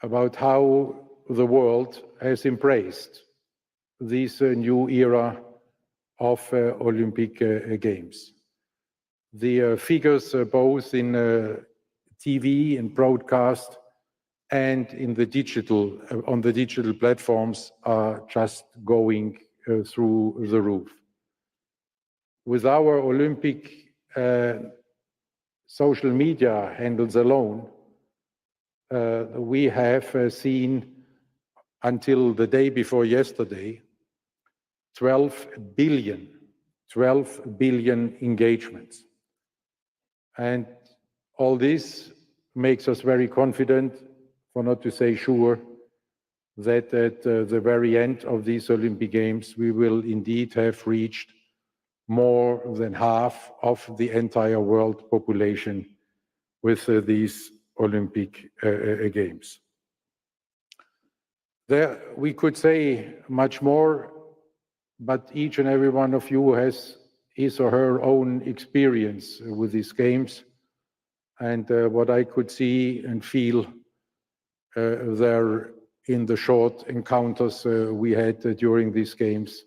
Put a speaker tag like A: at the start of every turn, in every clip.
A: about how the world has embraced this new era of Olympic Games. The figures both in TV and broadcast and in the digital, on the digital platforms are just going through the roof. With our Olympic social media handles alone, we have seen until the day before yesterday 12 billion engagements. And all this makes us very confident, for not to say sure, that at the very end of these Olympic Games, we will indeed have reached more than half of the entire world population with these Olympic Games. There we could say much more, but each and every one of you has his or her own experience with these games. And what I could see and feel there in the short encounters we had during these games,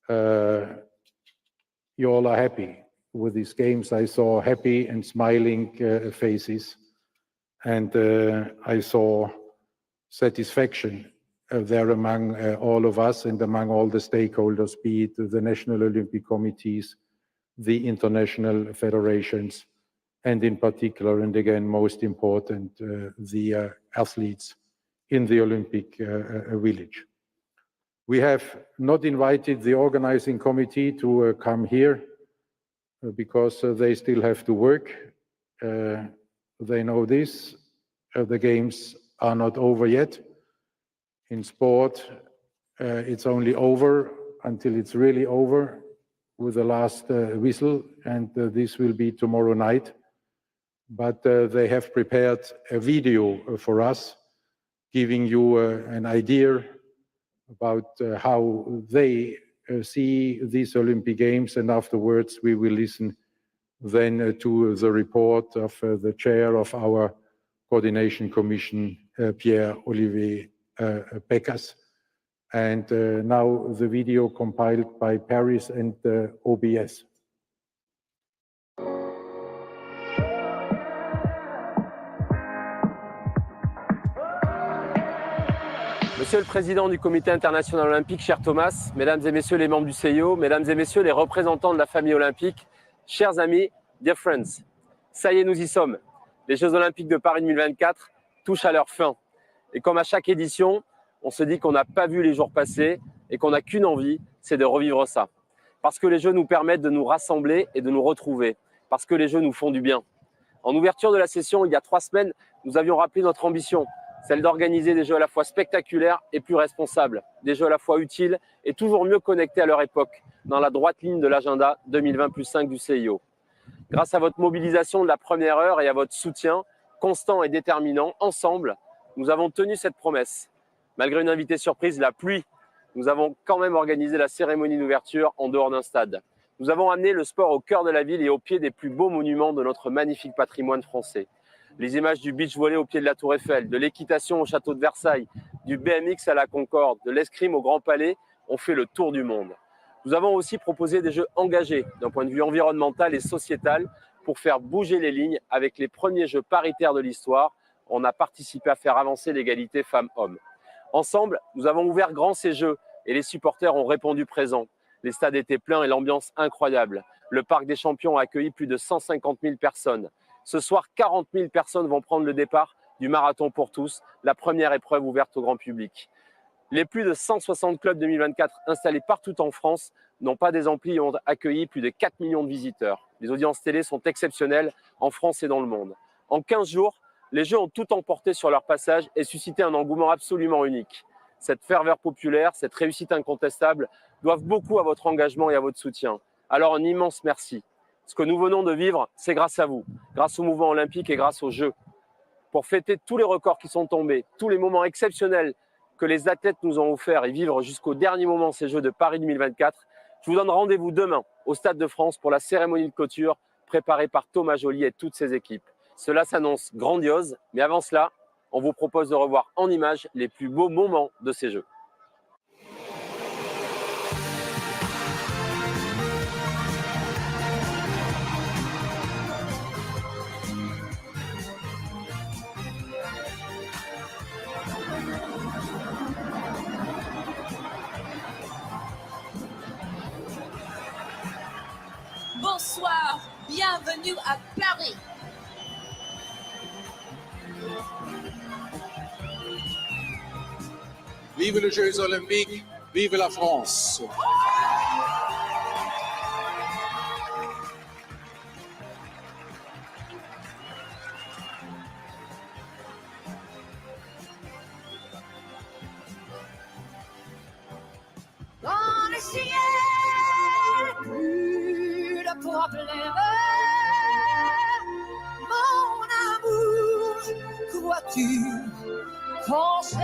A: you all are happy with these games. I saw happy and smiling faces, and I saw satisfaction there among all of us and among all the stakeholders, be it the national Olympic committees, the international federations, and in particular, and again, most important, the athletes in the Olympic village. We have not invited the organizing committee to come here because they still have to work. They know this. The games are not over yet. In sport, it's only over until it's really over with the last whistle, and this will be tomorrow night. But they have prepared a video for us, giving you an idea about how they see these Olympic Games, and afterwards we will listen then to the report of the chair of our coordination commission, Pierre-Olivier Pécas. And now the video compiled by Paris and OBS.
B: Monsieur le Président du Comité international olympique, cher Thomas, Mesdames et Messieurs les membres du CIO, Mesdames et Messieurs les représentants de la famille olympique, chers amis, dear friends, ça y est, nous y sommes. Les Jeux olympiques de Paris 2024 touchent à leur fin. Et comme à chaque édition, on se dit qu'on n'a pas vu les jours passer et qu'on n'a qu'une envie, c'est de revivre ça. Parce que les Jeux nous permettent de nous rassembler et de nous retrouver. Parce que les Jeux nous font du bien. En ouverture de la session, il y a 3 semaines, nous avions rappelé notre ambition, celle d'organiser des Jeux à la fois spectaculaires et plus responsables, des Jeux à la fois utiles et toujours mieux connectés à leur époque, dans la droite ligne de l'agenda 2020+5 du CIO. Grâce à votre mobilisation de la première heure et à votre soutien constant et déterminant, ensemble, nous avons tenu cette promesse. Malgré une invitée surprise, la pluie, nous avons quand même organisé la cérémonie d'ouverture en dehors d'un stade. Nous avons amené le sport au cœur de la ville et au pied des plus beaux monuments de notre magnifique patrimoine français. Les images du beach volley au pied de la Tour Eiffel, de l'équitation au château de Versailles, du BMX à la Concorde, de l'escrime au Grand Palais ont fait le tour du monde. Nous avons aussi proposé des Jeux engagés d'un point de vue environnemental et sociétal pour faire bouger les lignes avec les premiers Jeux paritaires de l'histoire. On a participé à faire avancer l'égalité femmes-hommes. Ensemble, nous avons ouvert grand ces Jeux et les supporters ont répondu présents. Les stades étaient pleins et l'ambiance incroyable. Le Parc des Champions a accueilli plus de 150 000 personnes. Ce soir, 40 000 personnes vont prendre le départ du Marathon pour tous, la première épreuve ouverte au grand public. Les plus de 160 clubs 2024 installés partout en France n'ont pas des amplis et ont accueilli plus de 4 millions de visiteurs. Les audiences télé sont exceptionnelles en France et dans le monde. En 15 jours, les Jeux ont tout emporté sur leur passage et suscité un engouement absolument unique. Cette ferveur populaire, cette réussite incontestable doivent beaucoup à votre engagement et à votre soutien. Alors un immense merci. Ce que nous venons de vivre, c'est grâce à vous, grâce au mouvement olympique et grâce aux Jeux. Pour fêter tous les records qui sont tombés, tous les moments exceptionnels que les athlètes nous ont offerts et vivre jusqu'au dernier moment ces Jeux de Paris 2024, je vous donne rendez-vous demain au Stade de France pour la cérémonie de clôture préparée par Thomas Joly et toutes ses équipes. Cela s'annonce grandiose, mais avant cela, on vous propose de revoir en images les plus beaux moments de ces Jeux.
C: Bonsoir, bienvenue à Paris.
D: Vive les Jeux Olympiques, vive la France.
C: Dans le ciel, plus de problème. Mon amour, crois-tu qu'on s'aime?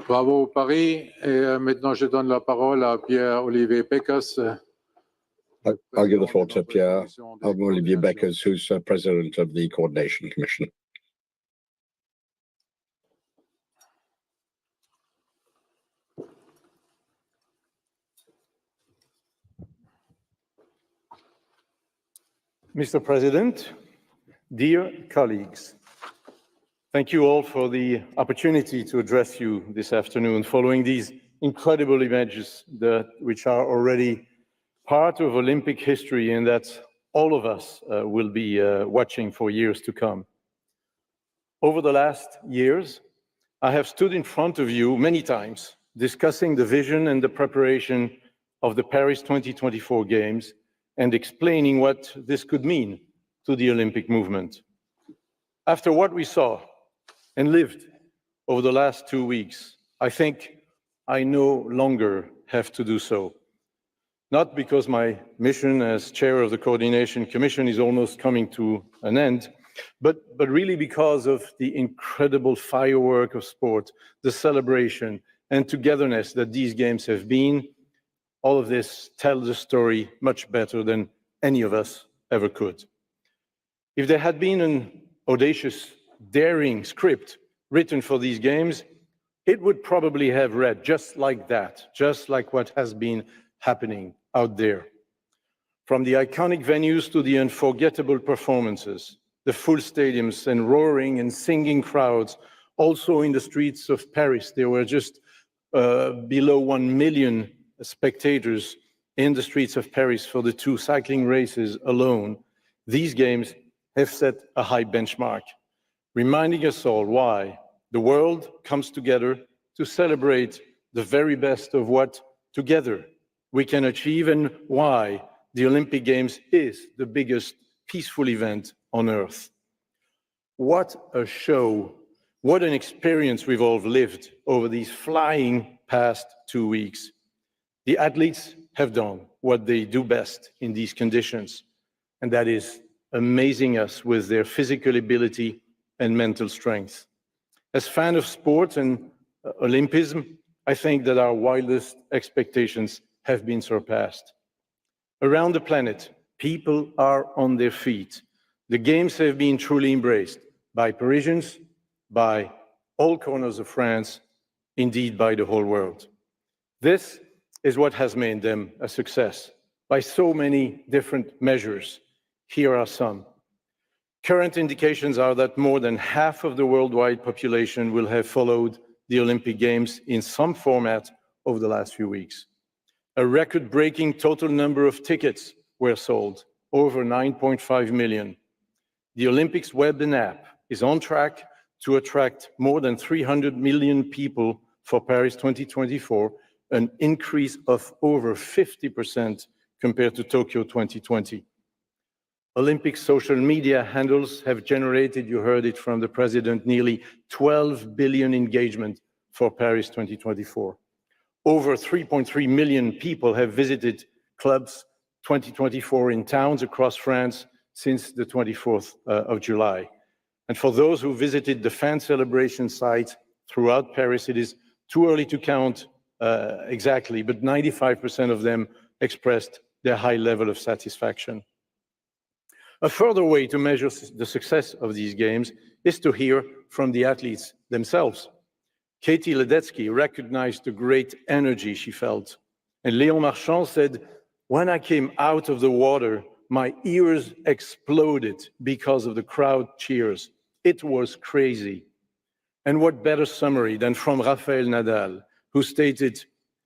A: Bravo Paris. Et maintenant, je donne la parole à Pierre-Olivier Pécas.
E: I'll give the floor to Pierre-Olivier Beckers, who's president of the Coordination Commission.
A: Mr. President, dear colleagues, thank you all for the opportunity to address you this afternoon following these incredible images which are already part of Olympic history and that all of us will be watching for years to come. Over the last years, I have stood in front of you many times discussing the vision and the preparation of the Paris 2024 Games and explaining what this could mean to the Olympic movement. After what we saw and lived over the last 2 weeks, I think I no longer have to do so. Not because my mission as chair of the Coordination Commission is almost coming to an end, but really because of the incredible firework of sport, the celebration and togetherness that these games have been. All of this tells the story much better than any of us ever could. If there had been an audacious, daring script written for these games, it would probably have read just like that, just like what has been happening out there. From the iconic venues to the unforgettable performances, the full stadiums and roaring and singing crowds, also in the streets of Paris. There were just below 1 million spectators in the streets of Paris for the 2 cycling races alone. These games have set a high benchmark, reminding us all why the world comes together to celebrate the very best of what together we can achieve, and why the Olympic Games is the biggest peaceful event on earth. What a show, what an experience we've all lived over these flying past 2 weeks. The athletes have done what they do best in these conditions, and that is amazing us with their physical ability and mental strength. As fan of sport and Olympism, I think that our wildest expectations have been surpassed. Around the planet, people are on their feet. The Games have been truly embraced by Parisians, by all corners of France, indeed by the whole world. This is what has made them a success by so many different measures. Here are some. Current indications are that more than half of the worldwide population will have followed the Olympic Games in some format over the last few weeks. A record-breaking total number of tickets were sold, over 9.5 million. The Olympics web and app is on track to attract more than 300 million people for Paris 2024, an increase of over 50% compared to Tokyo 2020. Olympic social media handles have generated, you heard it from the president, nearly 12 billion engagement for Paris 2024. Over 3.3 million people have visited clubs 2024 in towns across France since the 24th of July. And for those who visited the fan celebration sites throughout Paris, it is too early to count exactly, but 95% of them expressed their high level of satisfaction. A further way to measure the success of these games is to hear from the athletes themselves. Katie Ledecky recognized the great energy she felt. And Léon Marchand said, "When I came out of the water, my ears exploded because of the crowd cheers. It was crazy." And what better summary than from Rafael Nadal, who stated,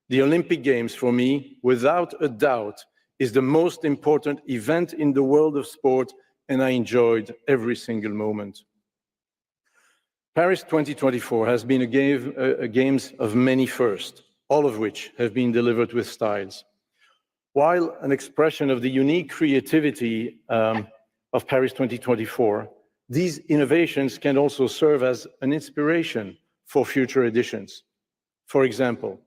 A: "The Olympic Games for me, without a doubt, is the most important event in the world of sport, and I enjoyed every single moment." Paris 2024 has been a Games of many firsts, all of which have been delivered with styles. While an expression of the unique creativity of Paris 2024, these innovations can also serve as an inspiration for future editions. For example,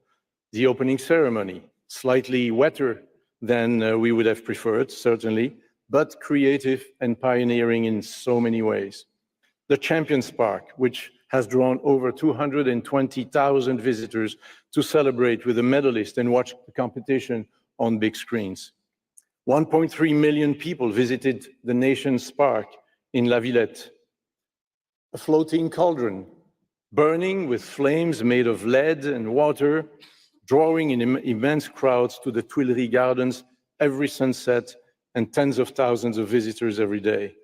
A: the opening ceremony, slightly wetter than we would have preferred, certainly, but creative and pioneering in so many ways. The Champions Park, which has drawn over 220,000 visitors to celebrate with the medalists and watch the competition on big screens. 1.3 million people visited the nation's park in La Villette. A floating cauldron, burning with flames made of lead and water, drawing in immense crowds to the Tuileries Gardens every sunset, and tens of thousands of visitors every day.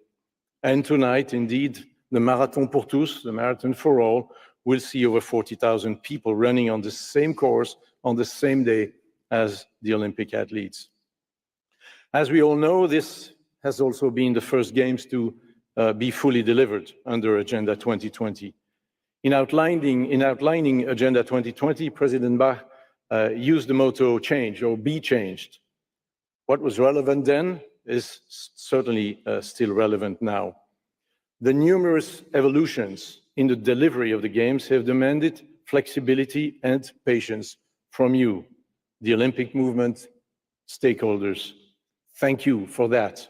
A: And tonight, indeed, the Marathon pour tous, the Marathon for All, will see over 40,000 people running on the same course on the same day as the Olympic athletes. As we all know, this has also been the first Games to be fully delivered under Agenda 2020. In outlining Agenda 2020, President Bach used the motto change or be changed. What was relevant then is certainly still relevant now. The numerous evolutions in the delivery of the Games have demanded flexibility and patience from you, the Olympic movement stakeholders. Thank you for that.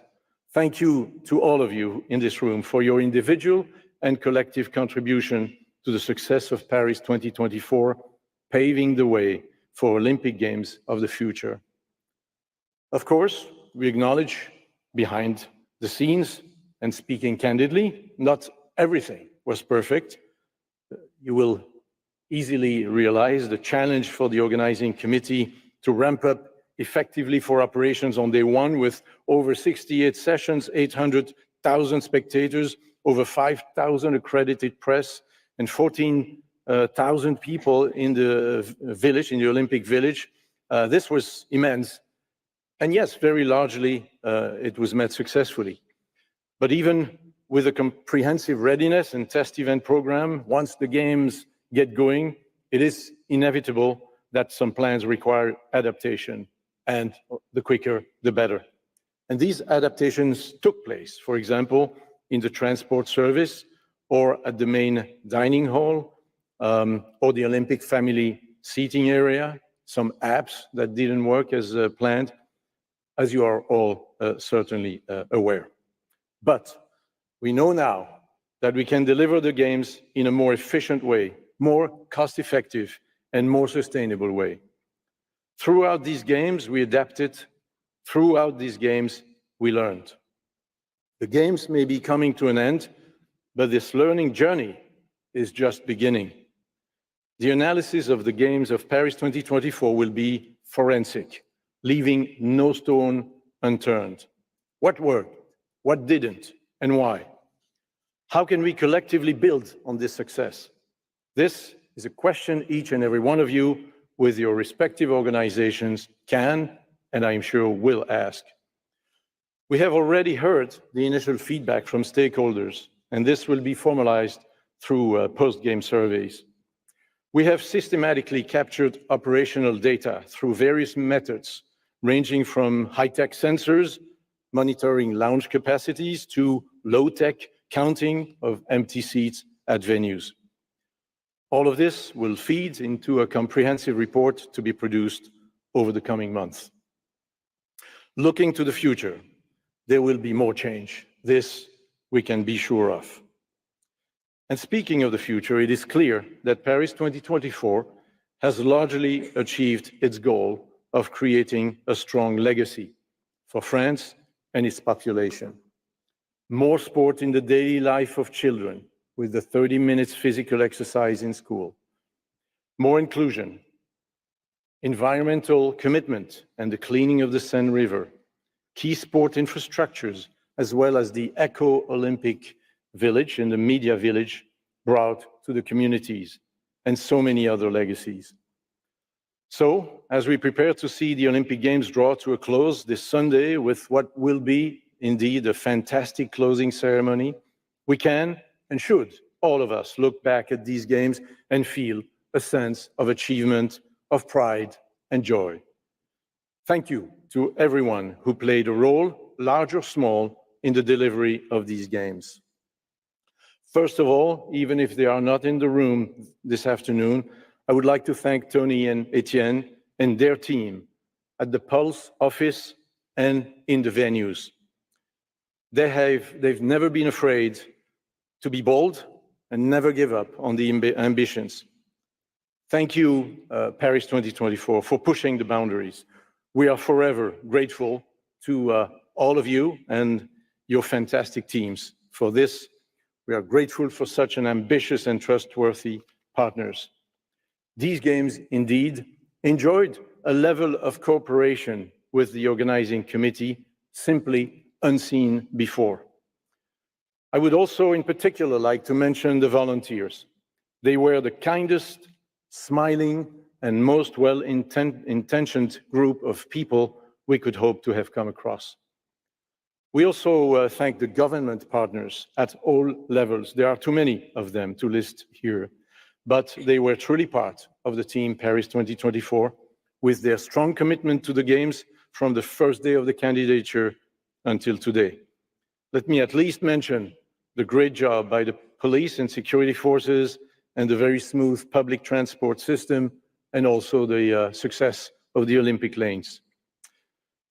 A: Thank you to all of you in this room for your individual and collective contribution to the success of Paris 2024, paving the way for Olympic Games of the future. Of course, we acknowledge behind the scenes, and speaking candidly, not everything was perfect. you will easily realize the challenge for the organizing committee to ramp up effectively for operations on day one with over 68 sessions, 800,000 spectators, over 5,000 accredited press, and 14,000 people in the village, in the Olympic Village. This was immense. And yes, very largely, it was met successfully. But even with a comprehensive readiness and test event program, once the games get going, it is inevitable that some plans require adaptation, and the quicker, the better. And these adaptations took place, for example, in the transport service, or at the main dining hall, or the Olympic family seating area, some apps that didn't work as planned, as you are all certainly aware. But we know now that we can deliver the games in a more efficient way, more cost-effective, and more sustainable way. Throughout these games, we adapted. Throughout these games, we learned. The games may be coming to an end, but this learning journey is just beginning. The analysis of the Games of Paris 2024 will be forensic, leaving no stone unturned. What worked? What didn't? And why? How can we collectively build on this success? This is a question each and every one of you with your respective organizations can, and I'm sure will ask. We have already heard the initial feedback from stakeholders, and this will be formalized through post-game surveys. We have systematically captured operational data through various methods, ranging from high-tech sensors, monitoring lounge capacities, to low-tech counting of empty seats at venues. All of this will feed into a comprehensive report to be produced over the coming months. Looking to the future, there will be more change. This we can be sure of. And speaking of the future, it is clear that Paris 2024 has largely achieved its goal of creating a strong legacy for France and its population. More sport in the daily life of children, with the 30 minutes physical exercise in school. More inclusion, environmental commitment and the cleaning of the Seine River, key sport infrastructures, as well as the Eco-Olympic Village and the Media Village brought to the communities, and so many other legacies. So, as we prepare to see the Olympic Games draw to a close this Sunday with what will be indeed a fantastic closing ceremony, we can and should, all of us, look back at these games and feel a sense of achievement, of pride and joy. Thank you to everyone who played a role, large or small, in the delivery of these games. First of all, even if they are not in the room this afternoon, I would like to thank Tony and Etienne and their team at the Pulse office and in the venues. They've never been afraid to be bold and never give up on the ambitions. Thank you, Paris 2024, for pushing the boundaries. We are forever grateful to all of you and your fantastic teams for this. We are grateful for such an ambitious and trustworthy partners. These games indeed enjoyed a level of cooperation with the organizing committee simply unseen before. I would also in particular like to mention the volunteers. They were the kindest, smiling, and most well-intentioned group of people we could hope to have come across. We also thank the government partners at all levels. There are too many of them to list here, but they were truly part of the team Paris 2024 with their strong commitment to the Games from the first day of the candidature until today. Let me at least mention the great job by the police and security forces and the very smooth public transport system, and also the success of the Olympic lanes.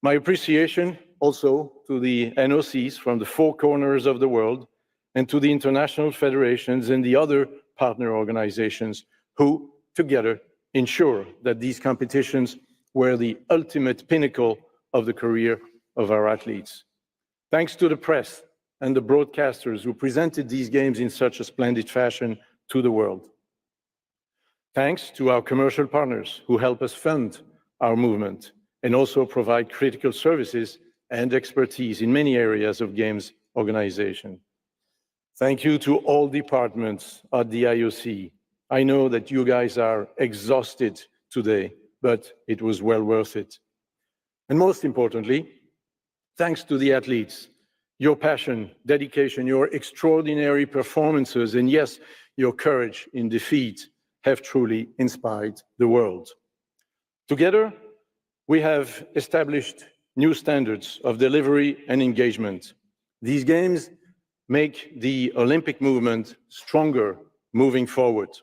A: My appreciation also to the NOCs from the four corners of the world and to the international federations and the other partner organizations who, together, ensure that these competitions were the ultimate pinnacle of the career of our athletes. Thanks to the press and the broadcasters who presented these games in such a splendid fashion to the world. Thanks to our commercial partners who help us fund our movement and also provide critical services and expertise in many areas of games organization. Thank you to all departments at the IOC. I know that you guys are exhausted today, but it was well worth it. And most importantly, thanks to the athletes, your passion, dedication, your extraordinary performances, and yes, your courage in defeat have truly inspired the world. Together, we have established new standards of delivery and engagement. These games make the Olympic movement stronger moving forward.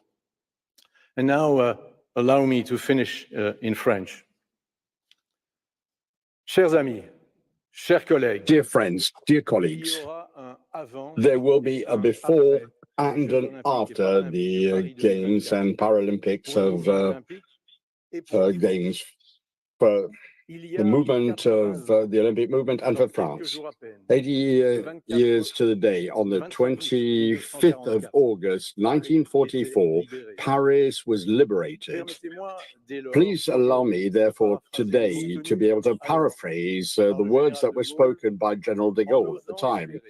A: And now, allow me to finish in French. Chers amis, chers collègues,
E: Dear friends, dear colleagues, there will be a before and an after the Games and Paralympics of Games for the movement of the Olympic movement and for France. 80 years to the day, on the 25th of August, 1944, Paris was liberated. Please allow me, therefore, today to be able to paraphrase the words that were spoken by General de Gaulle at the time.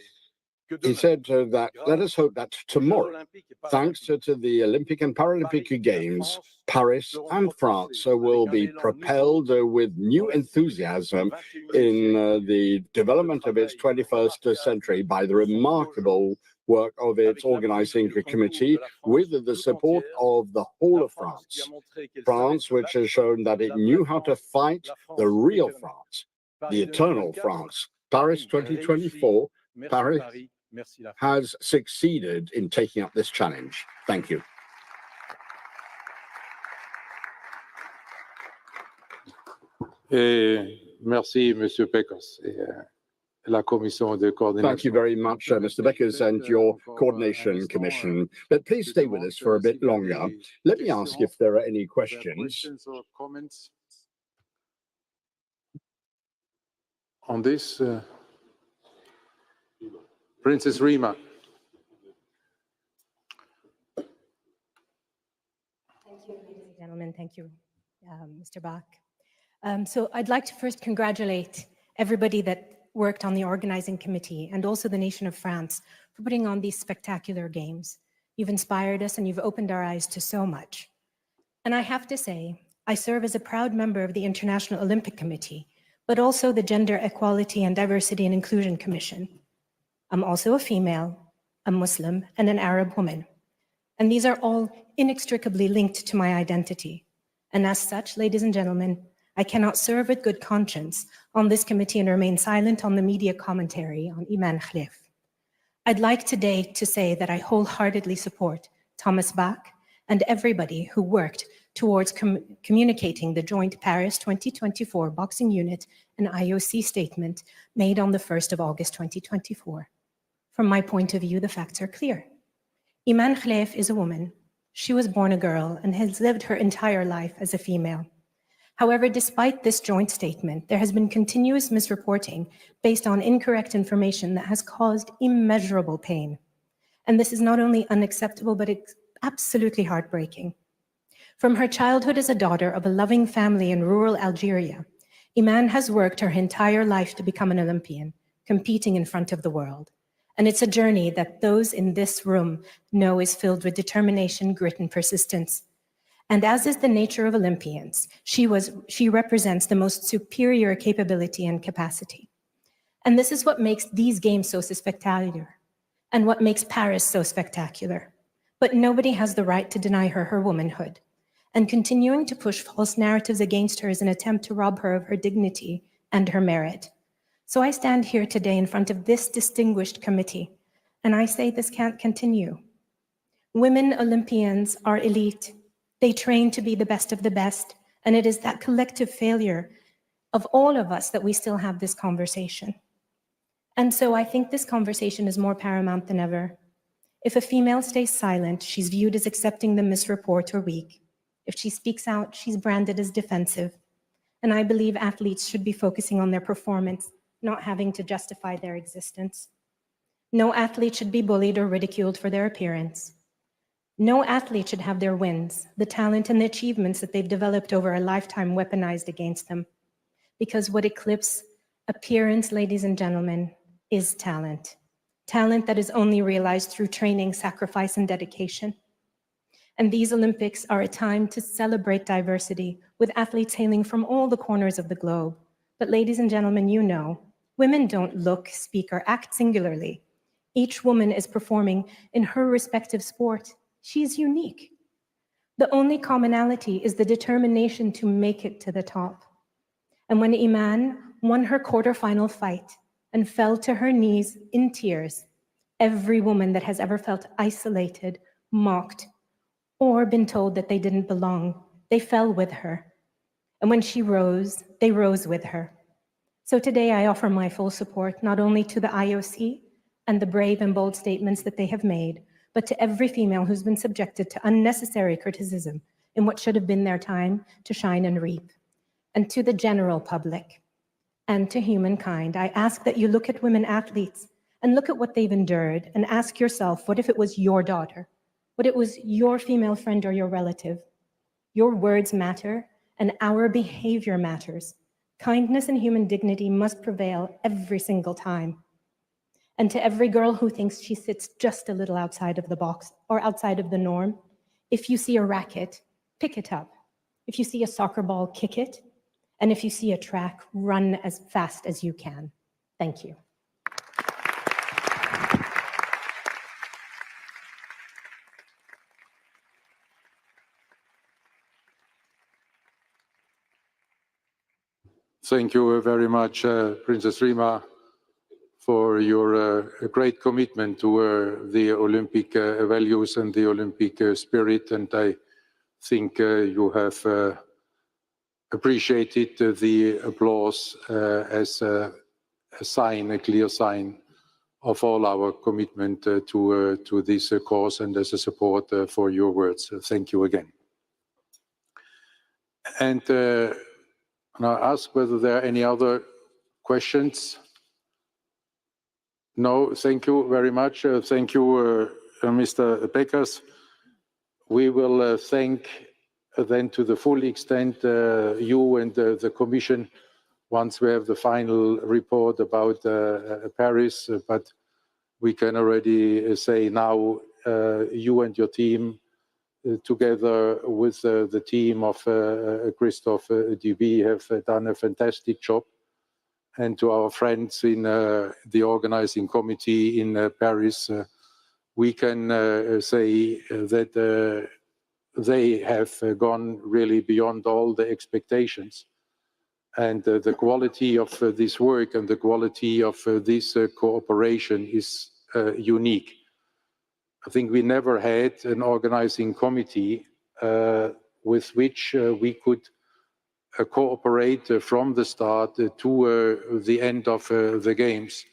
E: He said that, let us hope that tomorrow, thanks to the Olympic and Paralympic Games, Paris and France will be propelled with new enthusiasm in the development of its 21st century by the remarkable work of its organizing committee with the support of the whole of France. France, which has shown that it knew how to fight the real France, the eternal France. Paris 2024, Paris has succeeded in taking up this challenge. Thank you.
A: Merci, Monsieur Pecos. La commission de coordination.
E: Thank you very much, Mr. Beckers, and your coordination commission. But please stay with us for a bit longer. Let me ask if there are any questions.
A: Or comments on this? Princess Rima.
F: Thank you, ladies and gentlemen. Thank you, Mr. Bach. So I'd like to first congratulate everybody that worked on the organizing committee and also the nation of France for putting on these spectacular games. You've inspired us and you've opened our eyes to so much. And I have to say, I serve as a proud member of the International Olympic Committee, but also the Gender Equality and Diversity and Inclusion Commission. I'm also a female, a Muslim, and an Arab woman. And these are all inextricably linked to my identity. And as such, ladies and gentlemen, I cannot serve with good conscience on this committee and remain silent on the media commentary on Iman Khalif. I'd like today to say that I wholeheartedly support Thomas Bach and everybody who worked towards communicating the joint Paris 2024 boxing unit and IOC statement made on the 1st of August 2024. From my point of view, the facts are clear. Iman Khalif is a woman. She was born a girl and has lived her entire life as a female. However, despite this joint statement, there has been continuous misreporting based on incorrect information that has caused immeasurable pain. And this is not only unacceptable, but it's absolutely heartbreaking. From her childhood as a daughter of a loving family in rural Algeria, Iman has worked her entire life to become an Olympian, competing in front of the world. And it's a journey that those in this room know is filled with determination, grit, and persistence. And as is the nature of Olympians, she represents the most superior capability and capacity. And this is what makes these games so spectacular and what makes Paris so spectacular. But nobody has the right to deny her her womanhood. And continuing to push false narratives against her is an attempt to rob her of her dignity and her merit. So I stand here today in front of this distinguished committee, and I say this can't continue. Women Olympians are elite. They train to be the best of the best, and it is that collective failure of all of us that we still have this conversation. And so I think this conversation is more paramount than ever. If a female stays silent, she's viewed as accepting the misreport or weak. If she speaks out, she's branded as defensive. And I believe athletes should be focusing on their performance, not having to justify their existence. No athlete should be bullied or ridiculed for their appearance. No athlete should have their wins, the talent and the achievements that they've developed over a lifetime weaponized against them. Because what eclipses appearance, ladies and gentlemen, is talent. Talent that is only realized through training, sacrifice, and dedication. And these Olympics are a time to celebrate diversity with athletes hailing from all the corners of the globe. But ladies and gentlemen, you know, women don't look, speak, or act singularly. Each woman is performing in her respective sport. She's unique. The only commonality is the determination to make it to the top. And when Iman won her quarterfinal fight and fell to her knees in tears, every woman that has ever felt isolated, mocked, or been told that they didn't belong, they fell with her. And when she rose, they rose with her. So today I offer my full support, not only to the IOC and the brave and bold statements that they have made, but to every female who's been subjected to unnecessary criticism in what should have been their time to shine and reap. And to the general public and to humankind, I ask that you look at women athletes and look at what they've endured and ask yourself, what if it was your daughter? What if it was your female friend or your relative? Your words matter and our behavior matters. Kindness and human dignity must prevail every single time. And to every girl who thinks she sits just a little outside of the box or outside of the norm, if you see a racket, pick it up. If you see a soccer ball, kick it. And if you see a track, run as fast as you can. Thank you.
A: Thank you very much, Princess Rima, for your great commitment to the Olympic values and the Olympic spirit. And I think you have appreciated the applause as a sign, a clear sign of all our commitment to this cause and as a support for your words. Thank you again. And now I ask whether there are any other questions. No, thank you very much. Thank you, Mr. Beckers. We will thank then to the full extent you and the Commission once we have the final report about Paris. But we can already say now you and your team together with the team of Christophe DB have done a fantastic job. And to our friends in the organizing committee in Paris, we can say that they have gone really beyond all the expectations. And the quality of this work and the quality of this cooperation is unique. I think we never had an organizing committee with which we could cooperate from the start to the end of the games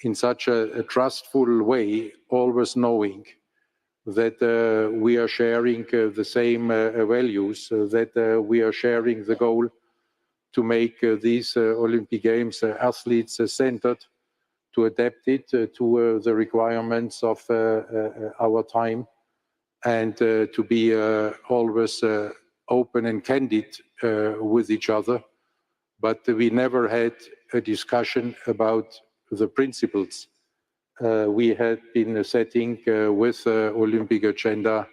A: in such a trustful way, always knowing that we are sharing the same values, that we are sharing the goal to make these Olympic Games athletes-centered, to adapt it to the requirements of our time, and to be always open and candid with each other. But we never had a discussion about the principles we had been setting with Olympic agenda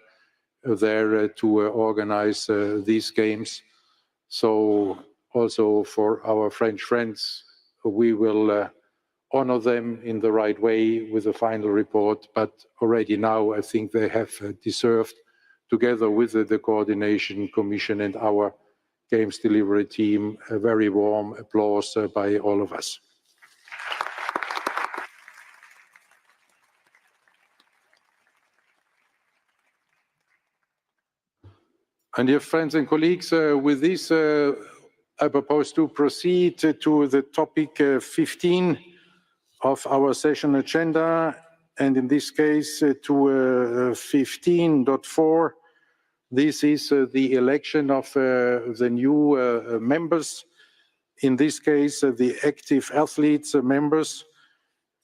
A: there to organize these games. So also for our French friends, we will honor them in the right way with the final report. But already now, I think they have deserved, together with the Coordination Commission and our Games Delivery team, a very warm applause by all of us. And dear friends and colleagues, with this, I propose to proceed to the topic 15 of our session agenda, and in this case to 15.4. This is the election of the new members, in this case the active athletes members.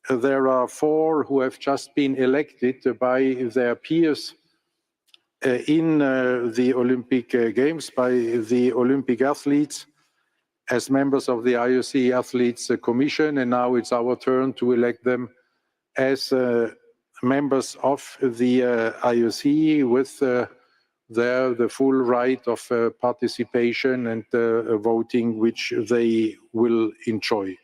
A: There are 4 who have just been elected by their peers in the Olympic Games by the Olympic athletes as members of the IOC Athletes Commission, and now it's our turn to elect them as members of the IOC with the full right of participation and voting, which they will enjoy.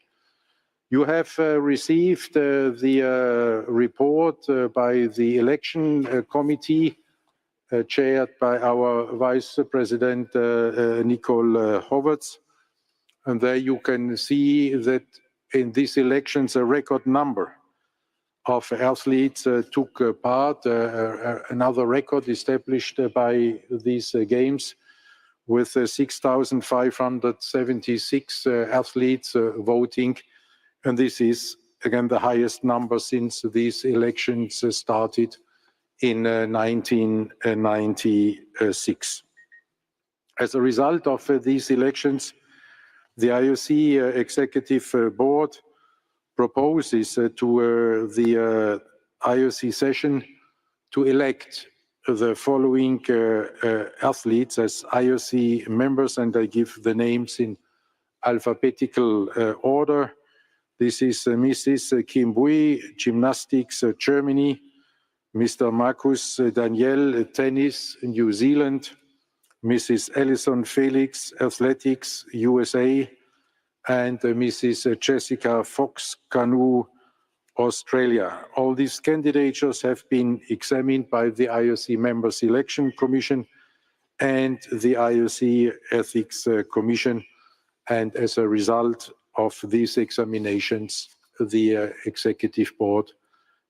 A: You have received the report by the election committee, chaired by our Vice President Nicole Howards. And there you can see that in these elections, a record number of athletes took part, another record established by these games with 6,576 athletes voting. And this is, again, the highest number since these elections started in 1996. As a result of these elections, the IOC Executive Board proposes to the IOC Session to elect the following athletes as IOC members, and I give the names in alphabetical order. This is Mrs. Kim Bui, Gymnastics, Germany, Mr. Marcus Daniel, Tennis, New Zealand, Mrs. Alison Felix, Athletics, USA, and Mrs. Jessica Fox, Canoe, Australia. All these candidatures have been examined by the IOC Member Selection Commission and the IOC Ethics Commission, and as a result of these examinations, the Executive Board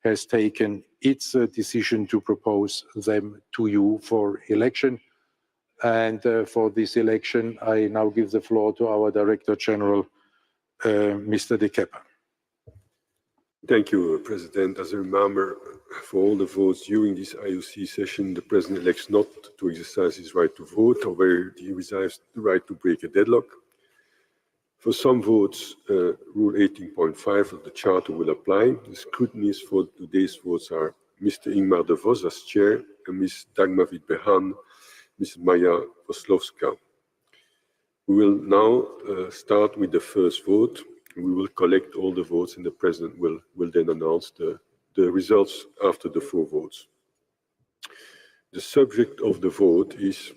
A: has taken its decision to propose them to you for election. And for this election, I now give the floor to our Director General, Mr. De Kepper.
G: Thank you, President. As a reminder, for all the votes during this IOC session, the President elects not to exercise his right to vote, or where he reserves the right to break a deadlock. For some votes, Rule 18.5 of the Charter will apply. The scrutinies for today's votes are Mr. Ingmar de Vos as Chair and Ms. Dagmar Witt-Behan, Ms. Maja Voslowska. We will now start with the first vote. We will collect all the votes and the President will then announce the results after the 4 votes. The subject of the vote is,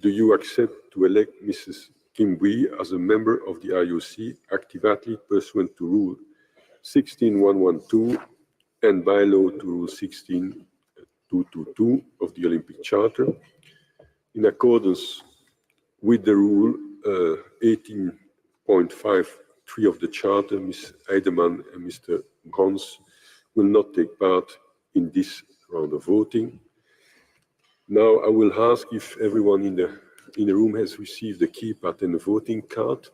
G: do you accept to elect Mrs. Kim Bui as a member of the IOC active athlete pursuant to Rule 16.112 and bylaw to Rule 16.222 of the Olympic Charter? In accordance with the Rule 18.53 of the Charter, Ms. Eidemann and Mr. Brons will not take part in this round of voting. Now I will ask if everyone in the room has received a keypad and a voting card.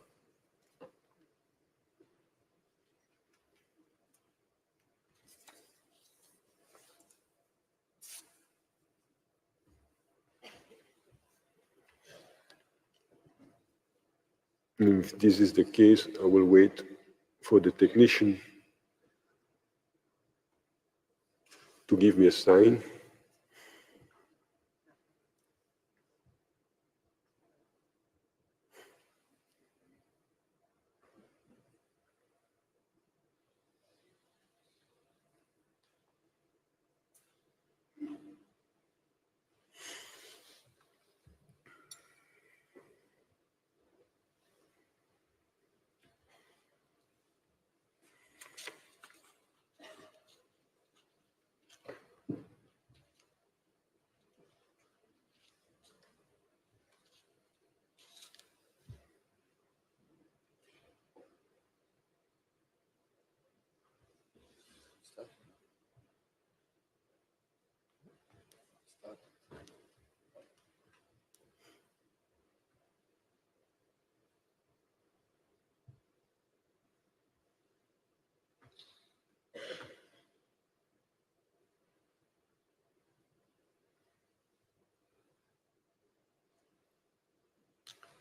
G: If this is the case, I will wait for the technician to give me a sign.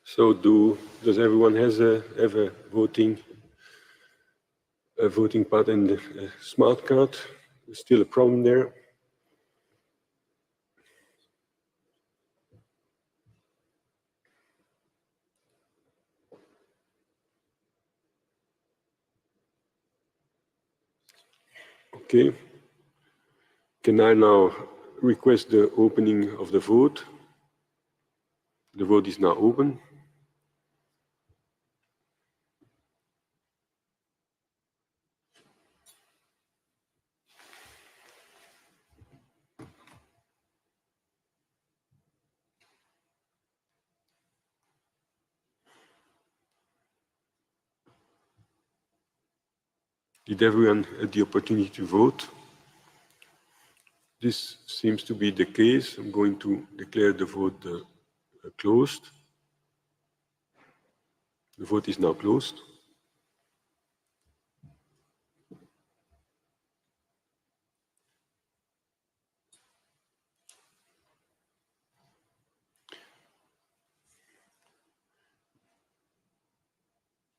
G: So does everyone have a voting pad and a smart card? There's still a problem there. Okay. Can I now request the opening of the vote? The vote is now open. Did everyone have the opportunity to vote? This seems to be the case. I'm going to declare the vote closed. The vote is now closed.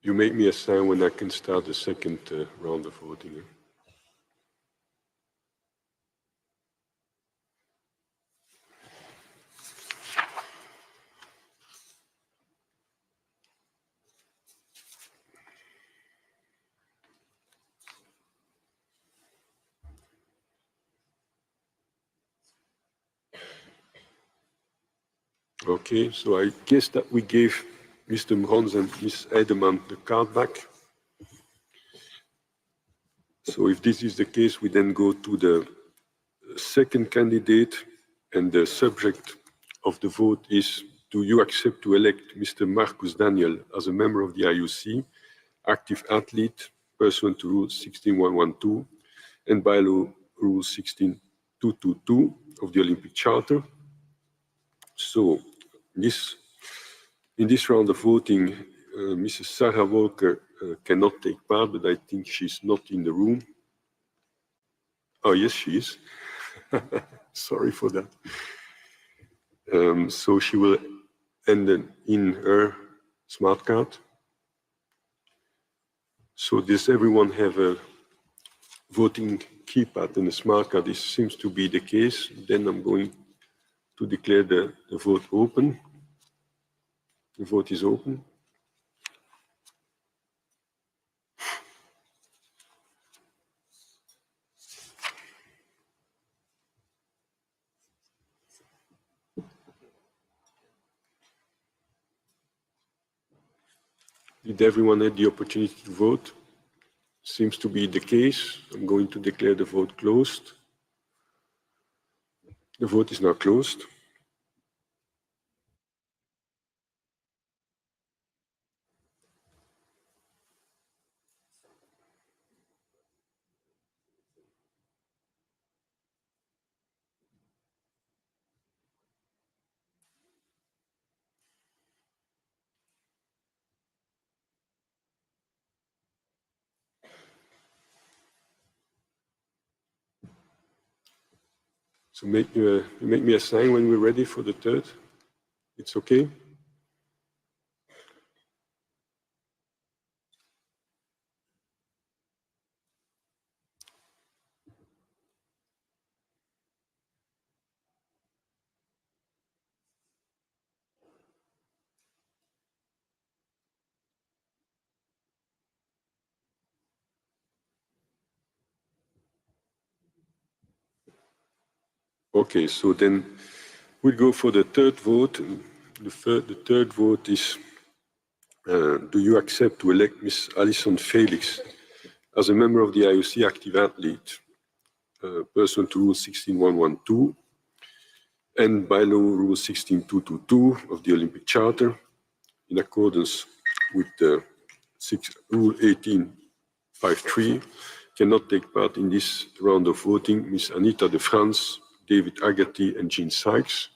G: You make me a sign when I can start the second round of voting. Okay, so I guess that we gave Mr. Brons and Ms. Eidemann the card back. So if this is the case, we then go to the second candidate, and the subject of the vote is: do you accept to elect Mr. Marcus Daniel as a member of the IOC, active athlete, pursuant to Rule 16112 and bylaw Rule 16222 of the Olympic Charter? So in this round of voting, Mrs. Sarah Walker cannot take part, but I think she's not in the room. Oh, yes, she is. Sorry for that. So she will enter in her smart card. So does everyone have a voting keypad and a smart card? This seems to be the case. Then I'm going to declare the vote open. The vote is open. Did everyone have the opportunity to vote? Seems to be the case. I'm going to declare the vote closed. The vote is now closed. So make me a sign when we're ready for the third. It's okay? Okay, so then we'll go for the third vote. The third vote is: do you accept to elect Ms. Alison Felix as a member of the IOC active athlete, pursuant to Rule 16112 and bylaw Rule 16222 of the Olympic Charter, in accordance with Rule 1853, cannot take part in this round of voting Ms. Anita de France, David Agati, and Jean Sykes.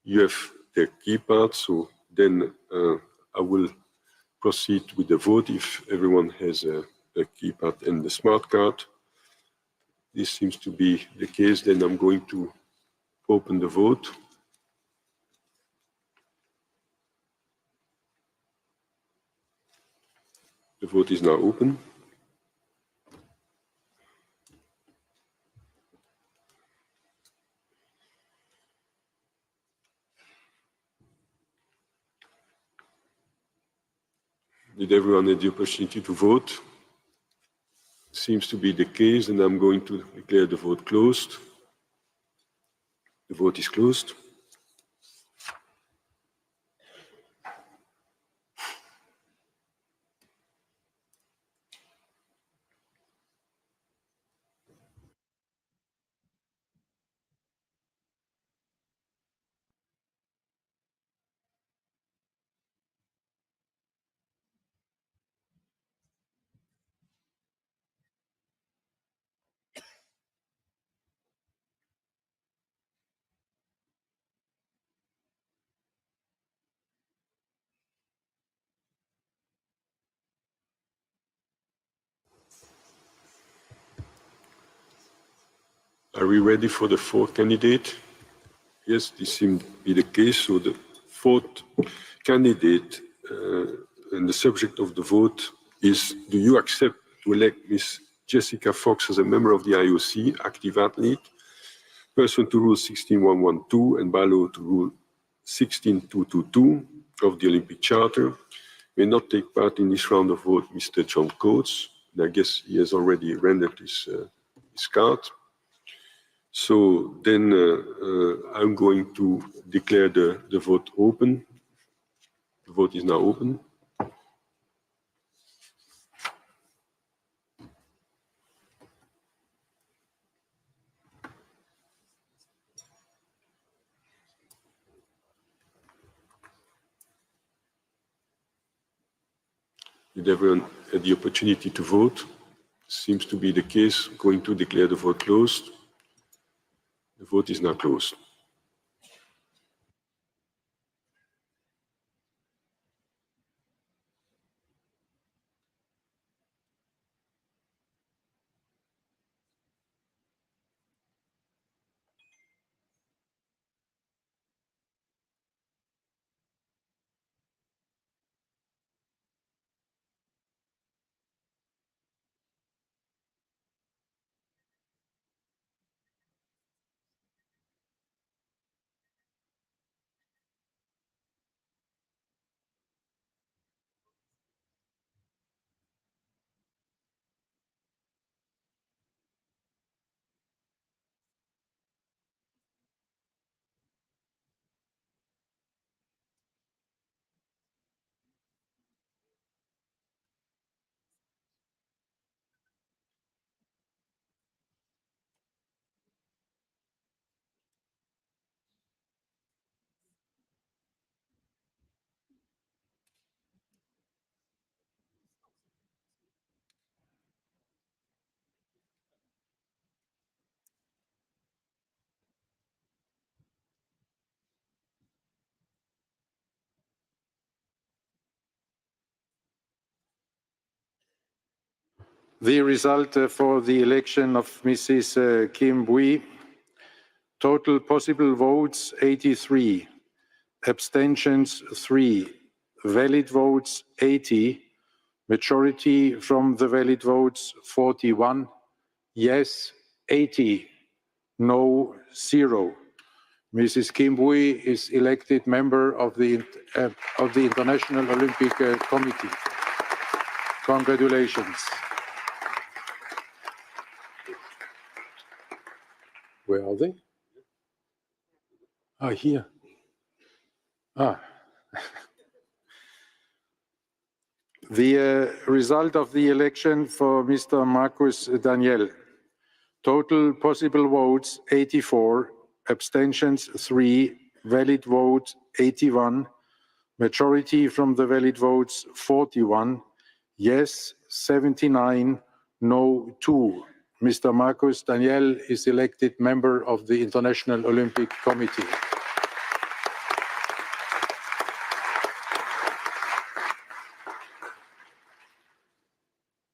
G: You have their keypad, so then I will proceed with the vote if everyone has a keypad and the smart card. This seems to be the case. Then I'm going to open the vote. The vote is now open. Did everyone have the opportunity to vote? seems to be the case, and I'm going to declare the vote closed. The vote is closed. Are we ready for the fourth candidate? Yes, this seems to be the case. So the fourth candidate and the subject of the vote is, do you accept to elect Ms. Jessica Fox as a member of the IOC, active athlete, pursuant to Rule 16112 and by law to Rule 16222 of the Olympic Charter? May not take part in this round of vote Mr. John Coates. And I guess he has already rendered his card. So then I'm going to declare the vote open. The vote is now open. Did everyone have the opportunity to vote? Seems to be the case. I'm going to declare the vote closed. The vote is now closed.
A: The result for the election of Mrs. Kim Bui, total possible votes 83, abstentions 3, valid votes 80, majority from the valid votes 41, yes 80, no 0. Mrs. Kim Bui is elected member of the International Olympic Committee. Congratulations. Where are they? Ah, here. Ah. The result of the election for Mr. Marcus Daniel. Total possible votes 84, abstentions 3, valid vote 81, majority from the valid votes 41, yes 79, no 2. Mr. Marcus Daniel is elected member of the International Olympic Committee.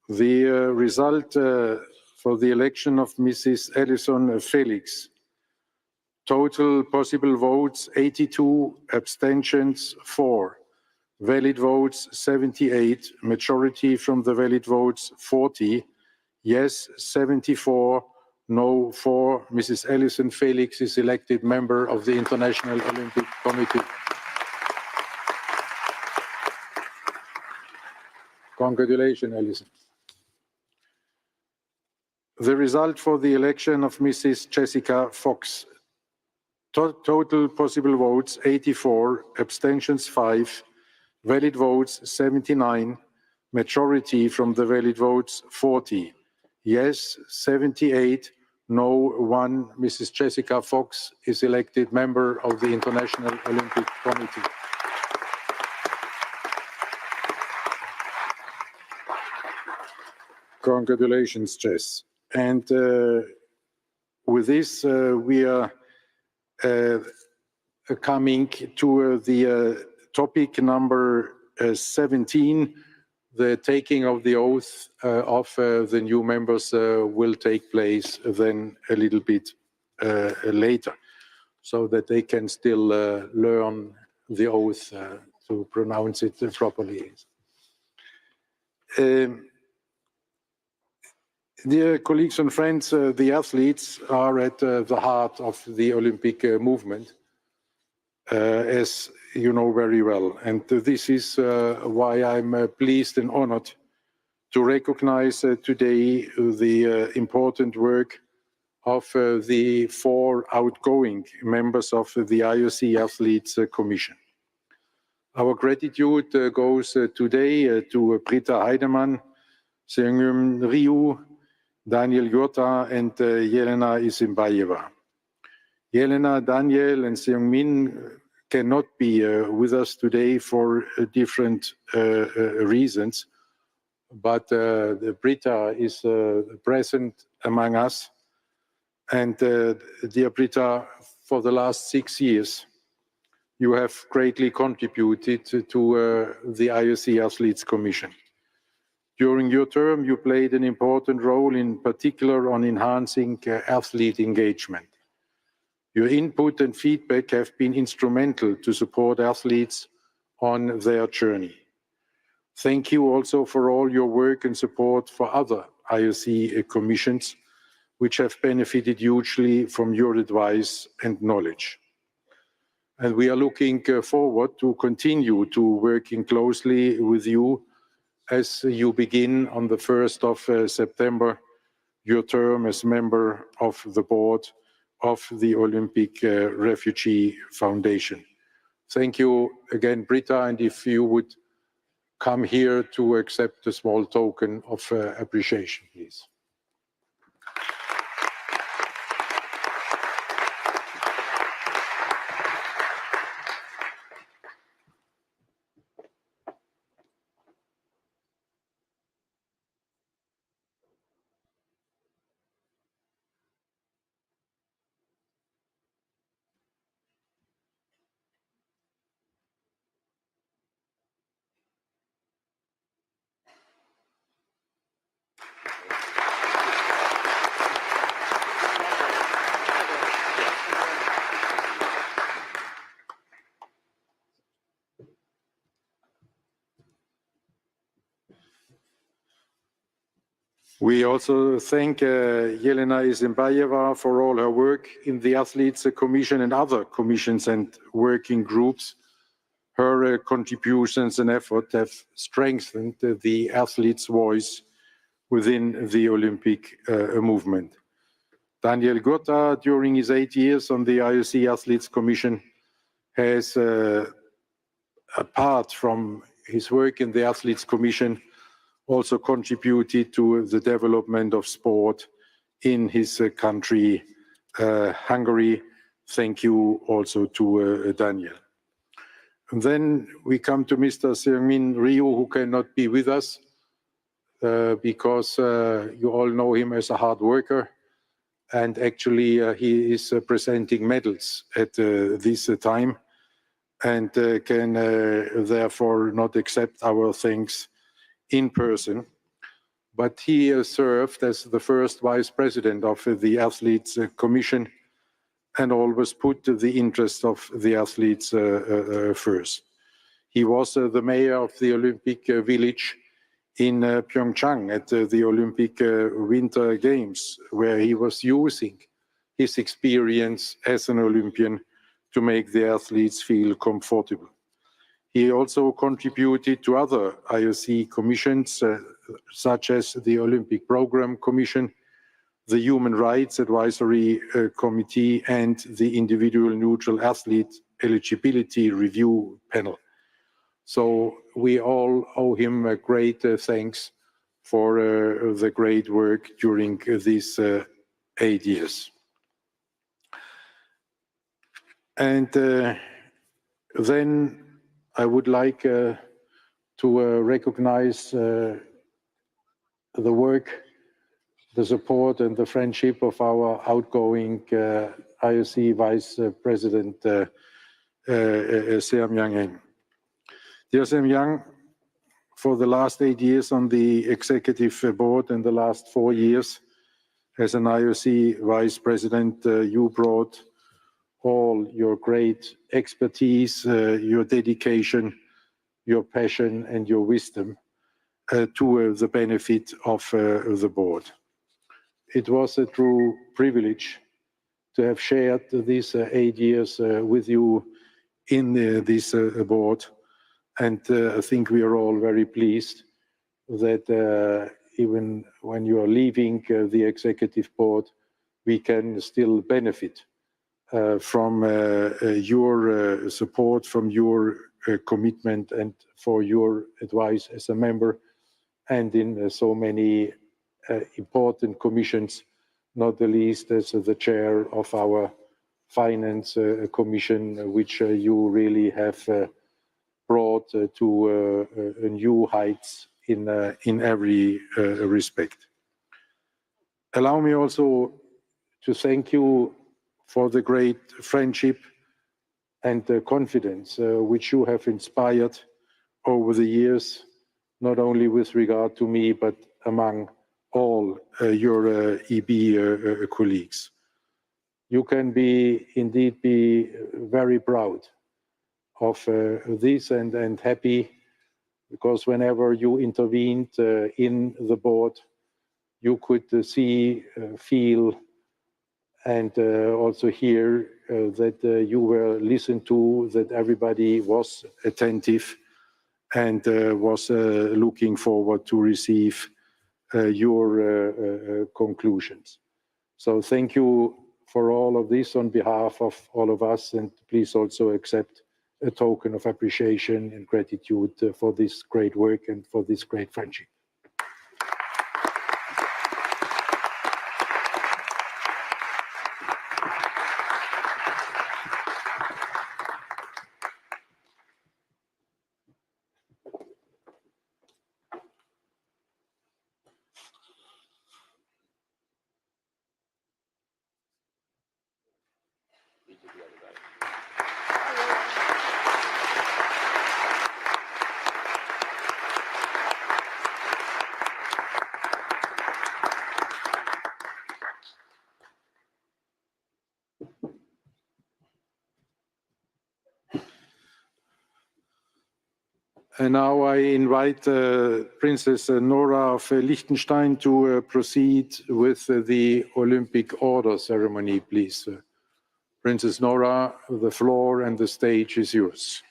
A: The result for the election of Mrs. Alison Felix. Total possible votes 82, abstentions 4, valid votes 78, majority from the valid votes 40, yes 74, no 4. Mrs. Alison Felix is elected member of the International Olympic Committee. Congratulations, Alison. The result for the election of Mrs. Jessica Fox. Total possible votes 84, abstentions 5, valid votes 79, majority from the valid votes 40, yes 78, no 1. Mrs. Jessica Fox is elected member of the International Olympic Committee. Congratulations, Jess. And with this, we are coming to the topic number 17. The taking of the oath of the new members will take place then a little bit later, so that they can still learn the oath to pronounce it properly. Dear colleagues and friends, the athletes are at the heart of the Olympic movement, as you know very well. And this is why I'm pleased and honored to recognize today the important work of the 4 outgoing members of the IOC Athletes Commission. Our gratitude goes today to Britta Heidemann, Seung-Min Ryu, Daniel Jurta, and Jelena Isimbayeva. Jelena, Daniel, and Seung-Min cannot be with us today for different reasons, but Britta is present among us. And dear Britta, for the last 6 years, you have greatly contributed to the IOC Athletes Commission. During your term, you played an important role, in particular on enhancing athlete engagement. Your input and feedback have been instrumental to support athletes on their journey. Thank you also for all your work and support for other IOC commissions, which have benefited hugely from your advice and knowledge. And we are looking forward to continue to working closely with you as you begin on the 1st of September, your term as member of the board of the Olympic Refugee Foundation. Thank you again, Britta, and if you would come here to accept a small token of appreciation, please. We also thank Jelena Isimbayeva for all her work in the Athletes Commission and other commissions and working groups. Her contributions and effort have strengthened the athletes' voice within the Olympic movement. Daniel Jurta, during his 8 years on the IOC Athletes Commission, has, apart from his work in the Athletes Commission, also contributed to the development of sport in his country, Hungary. Thank you also to Daniel. And then we come to Mr. Seung-Min Ryu, who cannot be with us because you all know him as a hard worker. And actually, he is presenting medals at this time and can therefore not accept our thanks in person, but he served as the first vice president of the Athletes Commission and always put the interests of the athletes first. He was the mayor of the Olympic Village in Pyeongchang at the Olympic Winter Games, where he was using his experience as an Olympian to make the athletes feel comfortable. He also contributed to other IOC commissions, such as the Olympic Program Commission, the Human Rights Advisory Committee, and the Individual Neutral Athlete Eligibility Review Panel. So we all owe him a great thanks for the great work during these 8 years. And then I would like to recognize the work, the support and the friendship of our outgoing IOC Vice President, Seam Yang. Dear Seam Yang, for the last 8 years on the executive board and the last 4 years as an IOC Vice President, you brought all your great expertise, your dedication, your passion and your wisdom to the benefit of the board. It was a true privilege to have shared these 8 years with you in this board. And I think we are all very pleased that even when you are leaving the executive board, we can still benefit from your support, from your commitment, and for your advice as a member, and in so many important commissions, not the least as the chair of our Finance Commission, which you really have brought to new heights in every respect. Allow me also to thank you for the great friendship and the confidence which you have inspired over the years, not only with regard to me, but among all your EB colleagues. You can indeed be very proud of this and happy, because whenever you intervened in the board, you could see, feel, and also hear that you were listened to, that everybody was attentive and was looking forward to receive your conclusions. So thank you for all of this on behalf of all of us, and please also accept a token of appreciation and gratitude for this great work and for this great friendship. And now I invite Princess Nora of Liechtenstein to proceed with the Olympic Order ceremony, please. Princess Nora, the floor and the stage is yours.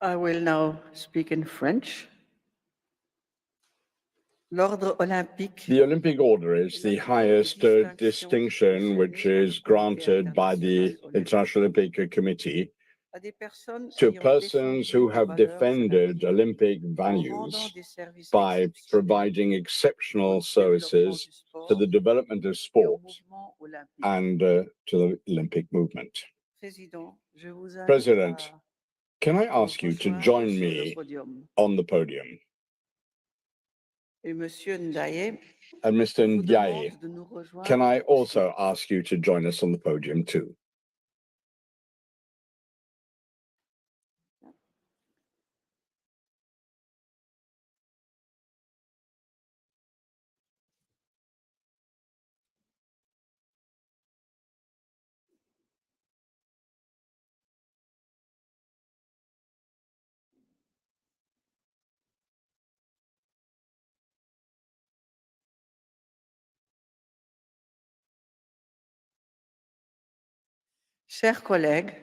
H: I will now speak in French. L'Ordre Olympique.
E: The Olympic Order is the highest distinction which is granted by the International Olympic Committee to persons who have defended Olympic values by providing exceptional services to the development of sport and to the Olympic movement. President, Can I ask you to join me on the podium?
H: Et Monsieur Ndaye,
E: And Mr.
H: je vous
E: Ndiaye,
H: demande de nous rejoindre
E: can I
H: aussi.
E: also ask you to join us on the podium too?
H: Chers collègues,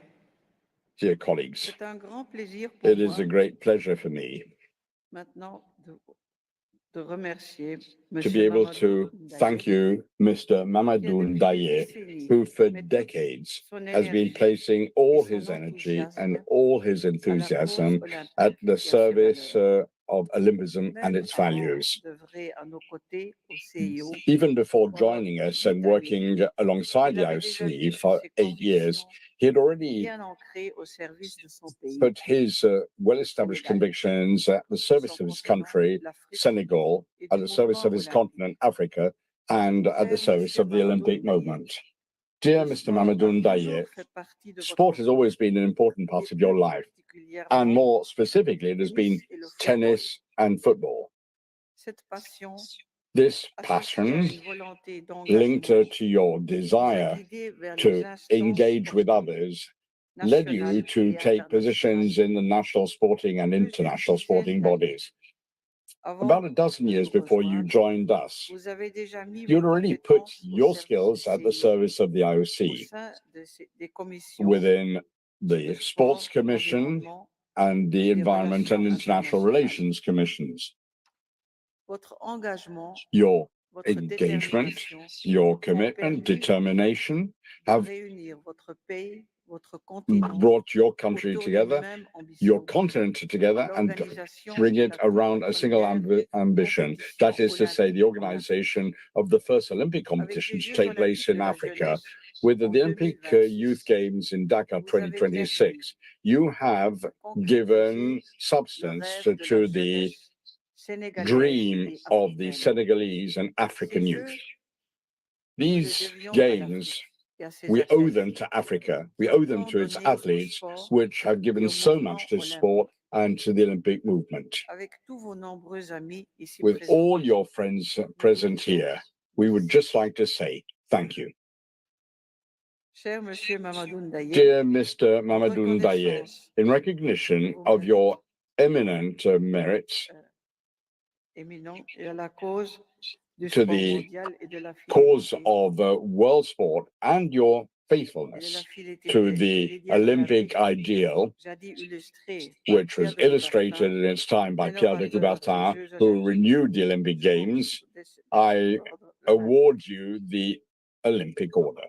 E: Dear colleagues,
H: c'est un grand plaisir pour
E: it is
H: moi
E: a great pleasure for me
H: maintenant de remercier
E: to be
H: Monsieur
E: able
H: Mamadou
E: to
H: Ndaye,
E: thank you, Mr. Mamadou
H: depuis des
E: Ndaye,
H: décennies
E: who for
H: met toute
E: decades
H: son
E: has been
H: énergie
E: placing all
H: et son
E: his energy
H: enthousiasme
E: and all his
H: à la
E: enthusiasm
H: cause olympique
E: at the
H: et à ses
E: service
H: valeurs.
E: of Olympism and
H: Même
E: its
H: avant
E: values.
H: d'œuvrer à nos côtés au CIO,
E: Even before
H: pendant
E: joining us
H: 8
E: and
H: années,
E: working alongside
H: il
E: the
H: avait déjà mis
E: IOC for
H: ses
E: 8 years,
H: convictions
E: he had already
H: bien ancrées au service de son pays,
E: put his well-established
H: Sénégal.
E: convictions at the service of his country, Senegal, at the service of his continent, Africa, and at the service of the Olympic movement. Dear Mr. Mamadou Ndaye, sport has always been an important part of your life, and more specifically, it has been tennis and football. This passion, linked to your desire to engage with others, led you to take positions in the national sporting and international sporting bodies. About a dozen years before you joined us, you'd already put your skills at the service of the IOC within the Sports Commission and the Environment and International Relations Commissions. Your engagement, your commitment, determination have brought your country together, your continent together, and bring it around a single ambition. That is to say, the organization of the first Olympic competition to take place in Africa with the Olympic Youth Games in Dakar 2026. You have given substance to the dream of the Senegalese and African youth. These games, we owe them to Africa. We owe them to its athletes, which have given so much to sport and to the Olympic movement. With all your friends present here, we would just like to say thank you. Dear Mr. Mamadou Ndaye, in recognition of your eminent merits to the cause of world sport and your faithfulness to the Olympic ideal, which was illustrated in its time by Pierre de Coubertin, who renewed the Olympic Games, I award you the Olympic Order.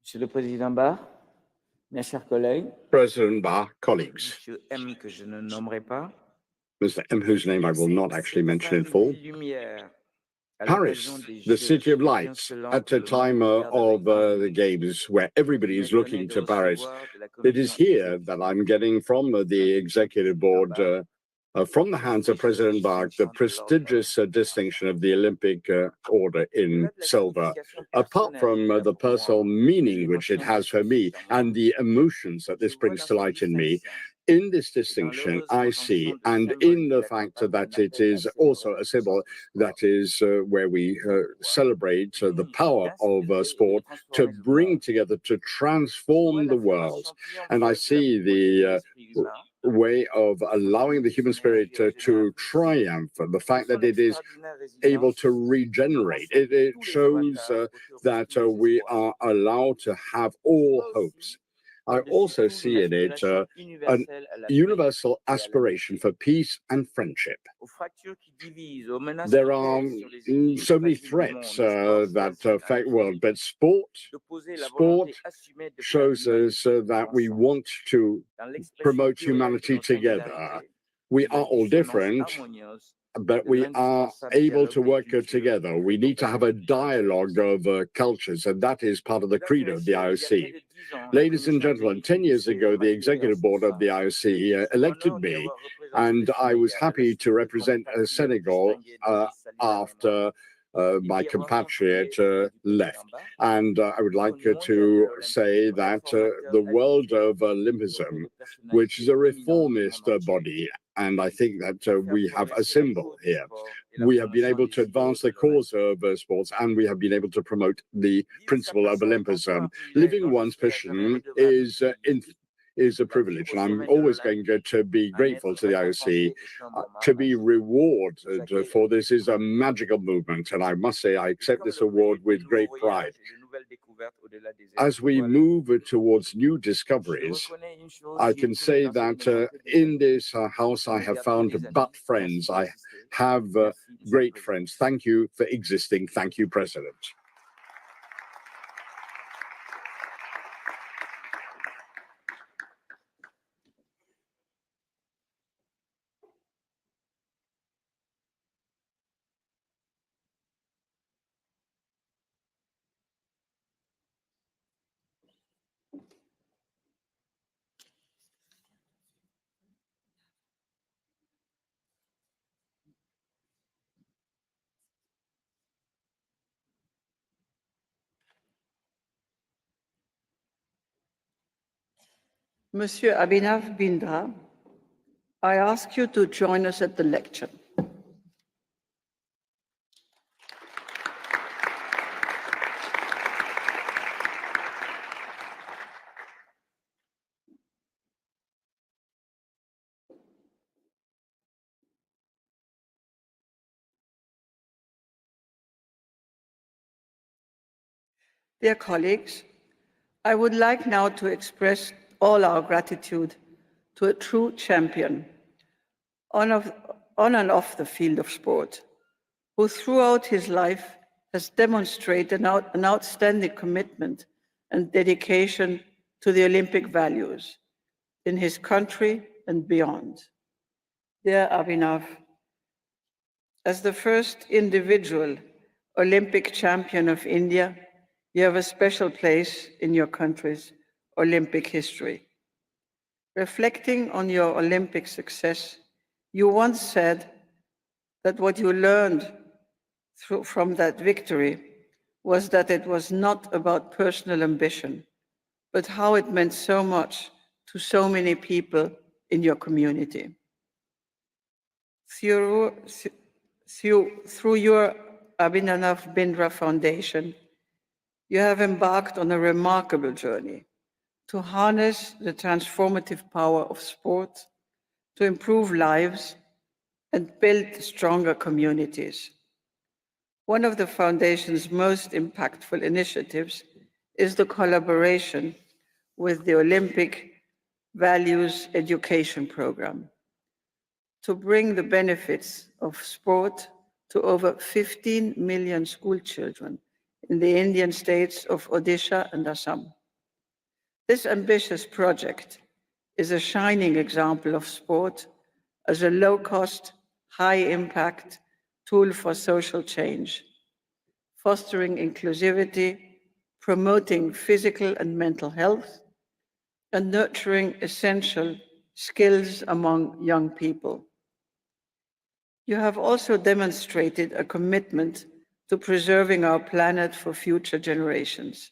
I: Monsieur le Président Barr, mes chers collègues,
E: President Barr, colleagues,
I: Monsieur M, que je ne nommerai pas,
E: Mr. M, whose name I will not actually mention in full, Paris, the city of lights, at a time of the Games where everybody is looking to Paris. It is here that I'm getting from the executive board, from the hands of President Bach, the prestigious distinction of the Olympic Order in silver. Apart from the personal meaning which it has for me and the emotions that this brings to light in me, In this distinction, I see, and in the fact that it is also a symbol that is where we celebrate the power of sport to bring together, to transform the world. And I see the way of allowing the human spirit to triumph, the fact that it is able to regenerate. It shows that we are allowed to have all hopes. I also see in it a universal aspiration for peace and friendship. There are so many threats that affect the world, but sport shows us that we want to promote humanity together. We are all different, but we are able to work together. We need to have a dialogue of cultures, and that is part of the credo of the IOC. Ladies and gentlemen, 10 years ago, the executive board of the IOC elected me, and I was happy to represent Senegal after my compatriot left. And I would like to say that the world of Olympism, which is a reformist body, and I think that we have a symbol here. We have been able to advance the cause of sports, and we have been able to promote the principle of Olympism. Living one's passion is a privilege, and I'm always going to be grateful to the IOC. To be rewarded for this is a magical movement, and I must say I accept this award with great pride. As we move towards new discoveries, I can say that in this house I have found but friends. I have great friends. Thank you for existing. Thank you, President.
H: Monsieur Abhinav Bindra, I ask you to join us at the lecture. Dear colleagues, I would like now to express all our gratitude to a true champion on and off the field of sport, who throughout his life has demonstrated an outstanding commitment and dedication to the Olympic values in his country and beyond. Dear Abhinav, as the first individual Olympic champion of India, you have a special place in your country's Olympic history. Reflecting on your Olympic success, you once said that what you learned from that victory was that it was not about personal ambition, but how it meant so much to so many people in your community. Through your Abhinav Bindra Foundation, you have embarked on a remarkable journey to harness the transformative power of sport, to improve lives and build stronger communities. One of the Foundation's most impactful initiatives is the collaboration with the Olympic Values Education Program to bring the benefits of sport to over 15 million school children in the Indian states of Odisha and Assam. This ambitious project is a shining example of sport as a low-cost, high-impact tool for social change, fostering inclusivity, promoting physical and mental health, and nurturing essential skills among young people. You have also demonstrated a commitment to preserving our planet for future generations,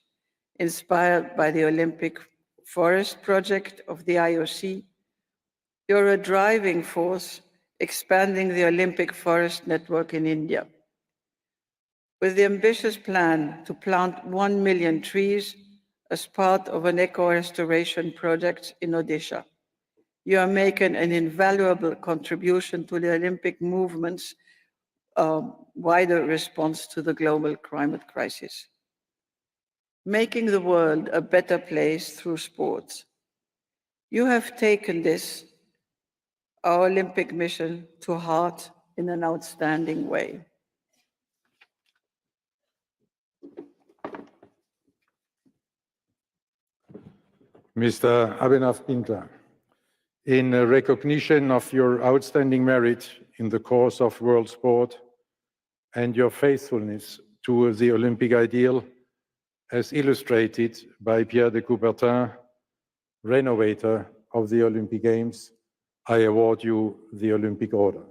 H: inspired by the Olympic Forest Project of the IOC, You're a driving force expanding the Olympic forest network in India. With the ambitious plan to plant 1 million trees as part of an eco-restoration project in Odisha, you are making an invaluable contribution to the Olympic movement's wider response to the global climate crisis. Making the world a better place through sports. You have taken this, our Olympic mission, to heart in an outstanding way.
A: Mr. Abhinav Bindra, in recognition of your outstanding merit in the cause of world sport and your faithfulness to the Olympic ideal, as illustrated by Pierre de Coubertin, renovator of the Olympic Games, I award you the Olympic Order.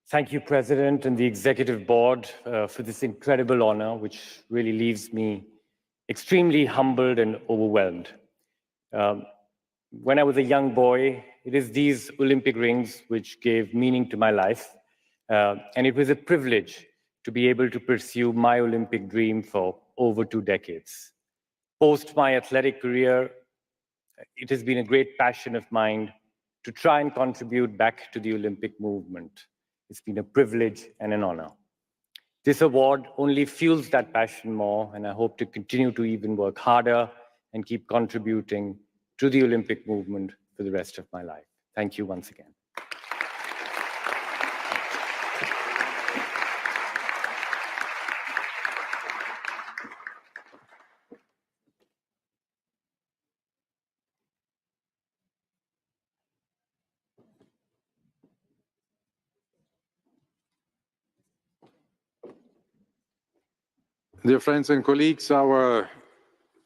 J: Thank you, President, and the Executive Board for this incredible honor, which really leaves me extremely humbled and overwhelmed. When I was a young boy, it is these Olympic rings which gave meaning to my life, and it was a privilege to be able to pursue my Olympic dream for over 2 decades. Post my athletic career, it has been a great passion of mine to try and contribute back to the Olympic movement. It's been a privilege and an honor. This award only fuels that passion more, and I hope to continue to even work harder and keep contributing to the Olympic movement for the rest of my life. Thank you once again.
A: Dear friends and colleagues, our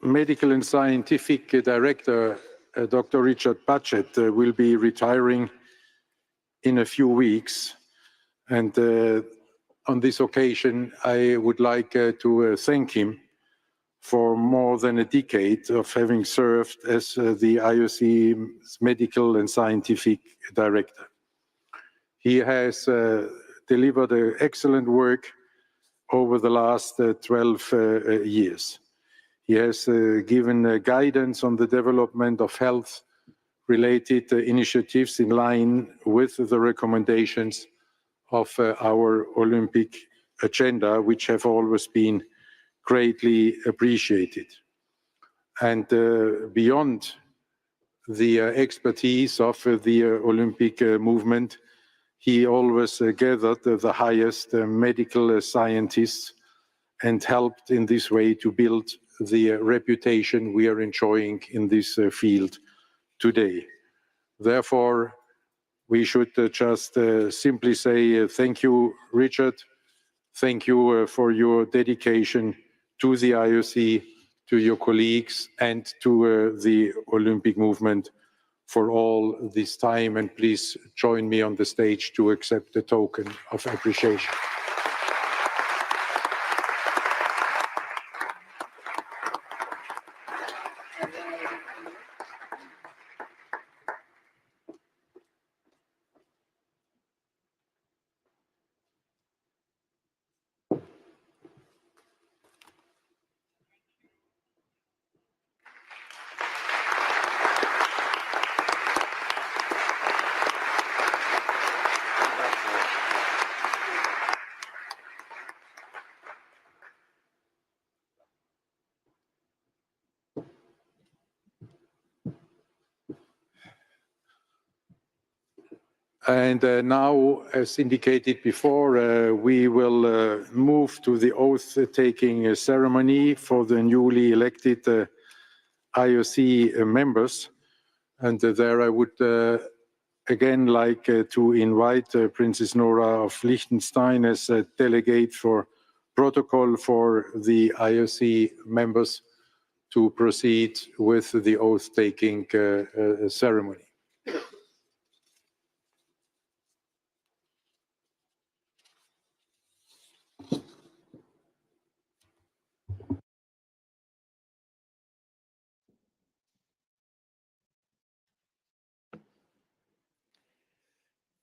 A: medical and scientific director, Dr. Richard Patchett, will be retiring in a few weeks. And on this occasion, I would like to thank him for more than a decade of having served as the IOC's medical and scientific director. He has delivered excellent work over the last 12 years. He has given guidance on the development of health-related initiatives in line with the recommendations of our Olympic agenda, which have always been greatly appreciated. And beyond the expertise of the Olympic movement, he always gathered the highest medical scientists and helped in this way to build the reputation we are enjoying in this field today. Therefore, we should just simply say thank you, Richard. Thank you for your dedication to the IOC, to your colleagues, and to the Olympic movement for all this time. And please join me on the stage to accept the token of appreciation. And now, as indicated before, we will move to the oath-taking ceremony for the newly elected IOC members. And there I would again like to invite Princess Nora of Liechtenstein as a delegate for protocol for the IOC members to proceed with the oath-taking ceremony.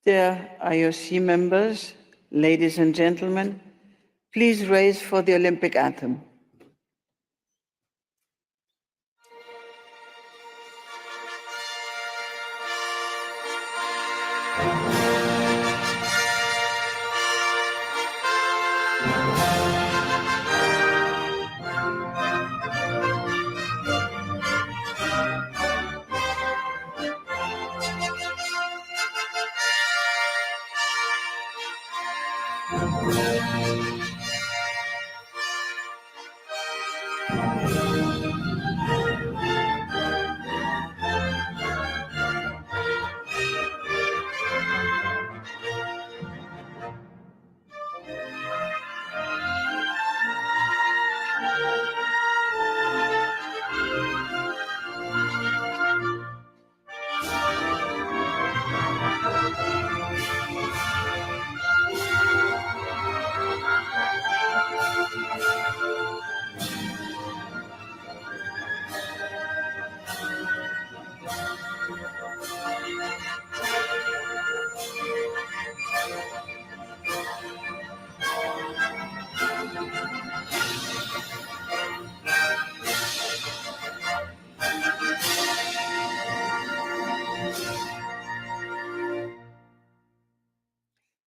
H: Dear IOC members, ladies and gentlemen, please raise for the Olympic anthem.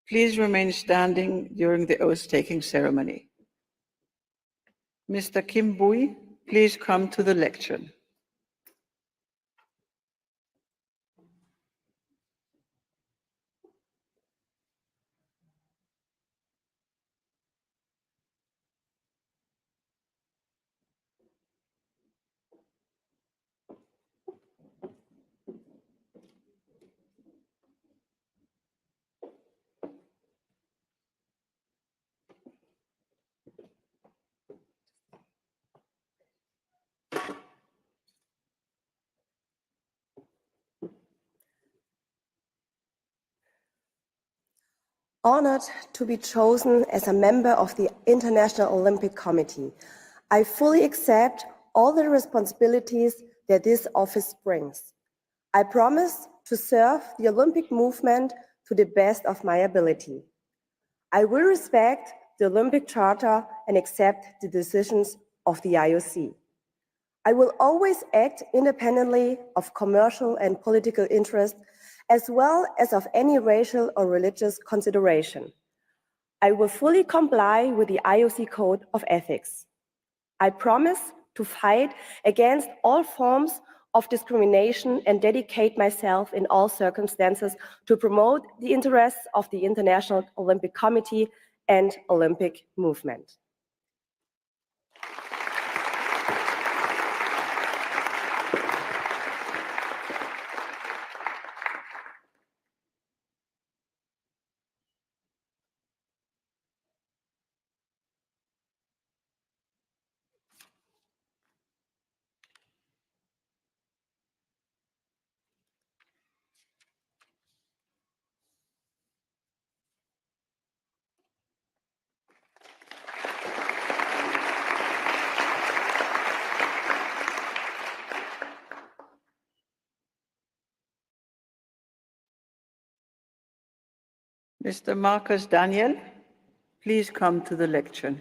H: Please remain standing during the oath-taking ceremony. Mr. Kim Bui, please come to the lectern.
K: Honored to be chosen as a member of the International Olympic Committee, I fully accept all the responsibilities that this office brings. I promise to serve the Olympic movement to the best of my ability. I will respect the Olympic Charter and accept the decisions of the IOC. I will always act independently of commercial and political interests, as well as of any racial or religious consideration. I will fully comply with the IOC Code of Ethics. I promise to fight against all forms of discrimination and dedicate myself in all circumstances to promote the interests of the International Olympic Committee and Olympic movement.
H: Mr. Marcus Daniel, please come to the lectern.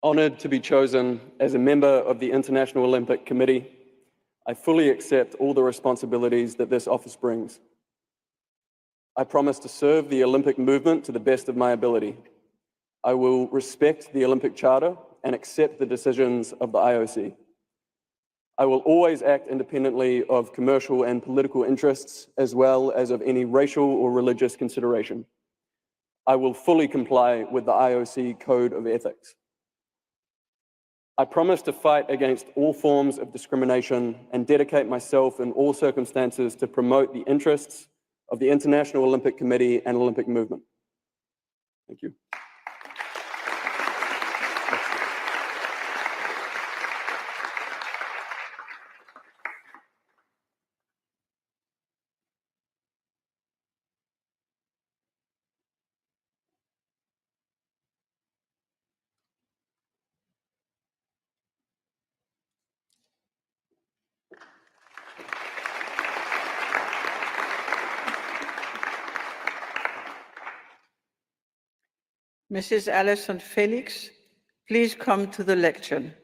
L: Honored to be chosen as a member of the International Olympic Committee, I fully accept all the responsibilities that this office brings. I promise to serve the Olympic movement to the best of my ability. I will respect the Olympic Charter and accept the decisions of the IOC. I will always act independently of commercial and political interests, as well as of any racial or religious consideration. I will fully comply with the IOC Code of Ethics. I promise to fight against all forms of discrimination and dedicate myself in all circumstances to promote the interests of the International Olympic Committee and Olympic movement. Thank you. Mrs. Alison Felix, please come to the lectern.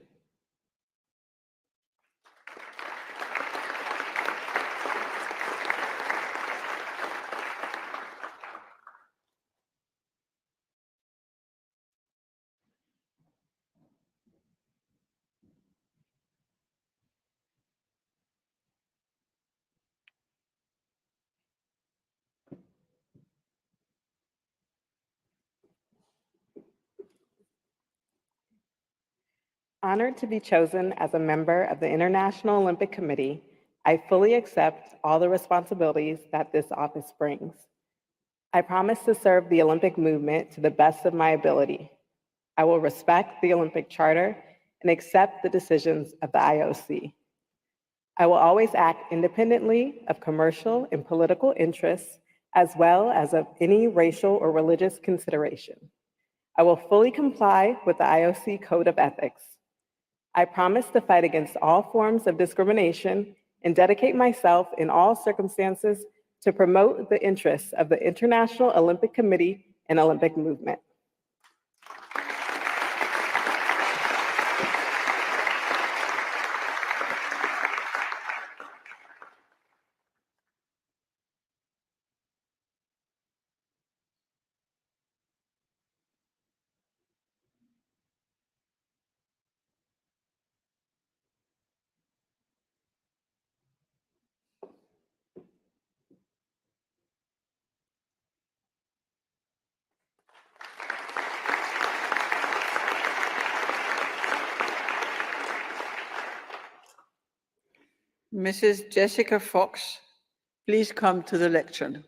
M: Honored to be chosen as a member of the International Olympic Committee, I fully accept all the responsibilities that this office brings. I promise to serve the Olympic movement to the best of my ability. I will respect the Olympic Charter and accept the decisions of the IOC. I will always act independently of commercial and political interests, as well as of any racial or religious consideration. I will fully comply with the IOC Code of Ethics. I promise to fight against all forms of discrimination and dedicate myself in all circumstances to promote the interests of the International Olympic Committee and Olympic movement.
H: Mrs. Jessica Fox, please come to the lectern.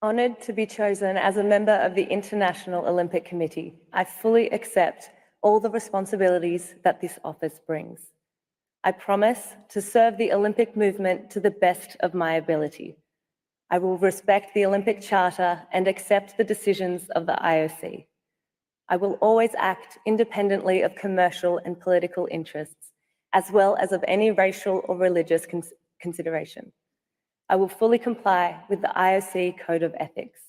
N: Honored to be chosen as a member of the International Olympic Committee, I fully accept all the responsibilities that this office brings. I promise to serve the Olympic movement to the best of my ability. I will respect the Olympic Charter and accept the decisions of the IOC. I will always act independently of commercial and political interests, as well as of any racial or religious consideration. I will fully comply with the IOC Code of Ethics.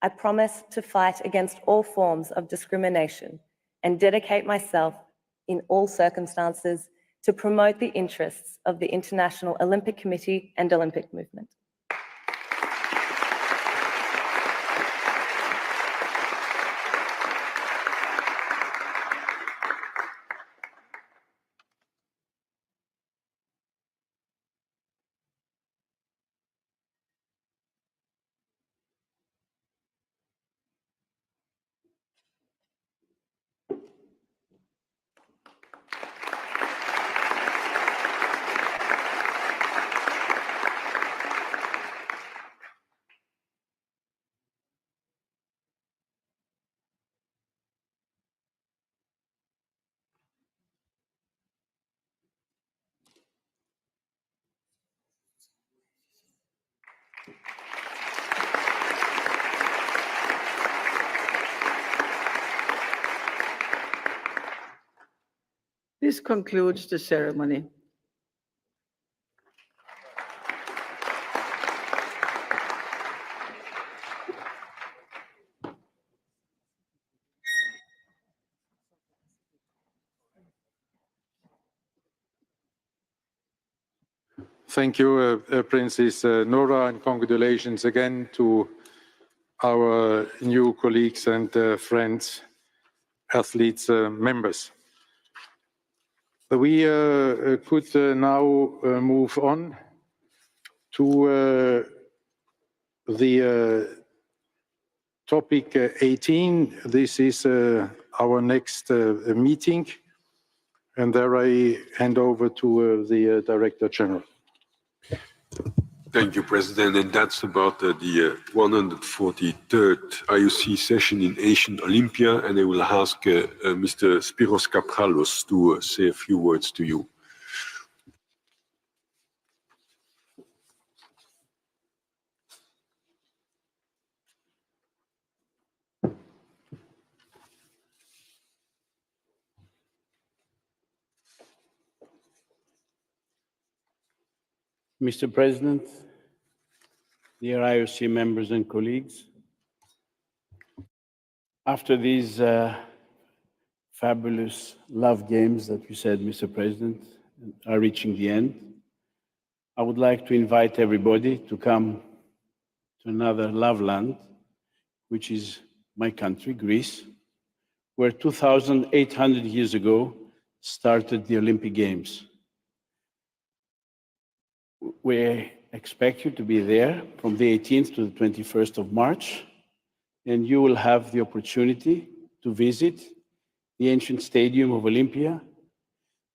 N: I promise to fight against all forms of discrimination and dedicate myself in all circumstances to promote the interests of the International Olympic Committee and Olympic movement.
H: This concludes the ceremony.
A: Thank you, Princess Nora, and congratulations again to our new colleagues and friends, athletes, members. We could now move on to the topic 18. This is our next meeting, and there I hand over to the Director General.
G: Thank you, President. And that's about the 143rd IOC session in Asian Olympia. And I will ask Mr. Spiros Kapralos to say a few words to you.
O: Mr. President, dear IOC members and colleagues, after these fabulous love games that you said, Mr. President, are reaching the end, I would like to invite everybody to come to another love land, which is my country, Greece, where 2,800 years ago started the Olympic Games. We expect you to be there from the 18th to the 21st of March, and you will have the opportunity to visit the ancient stadium of Olympia,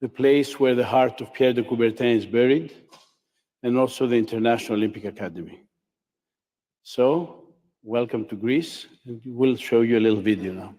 O: the place where the heart of Pierre de Coubertin is buried, and also the International Olympic Academy. So, welcome to Greece, and we'll show you a little video now.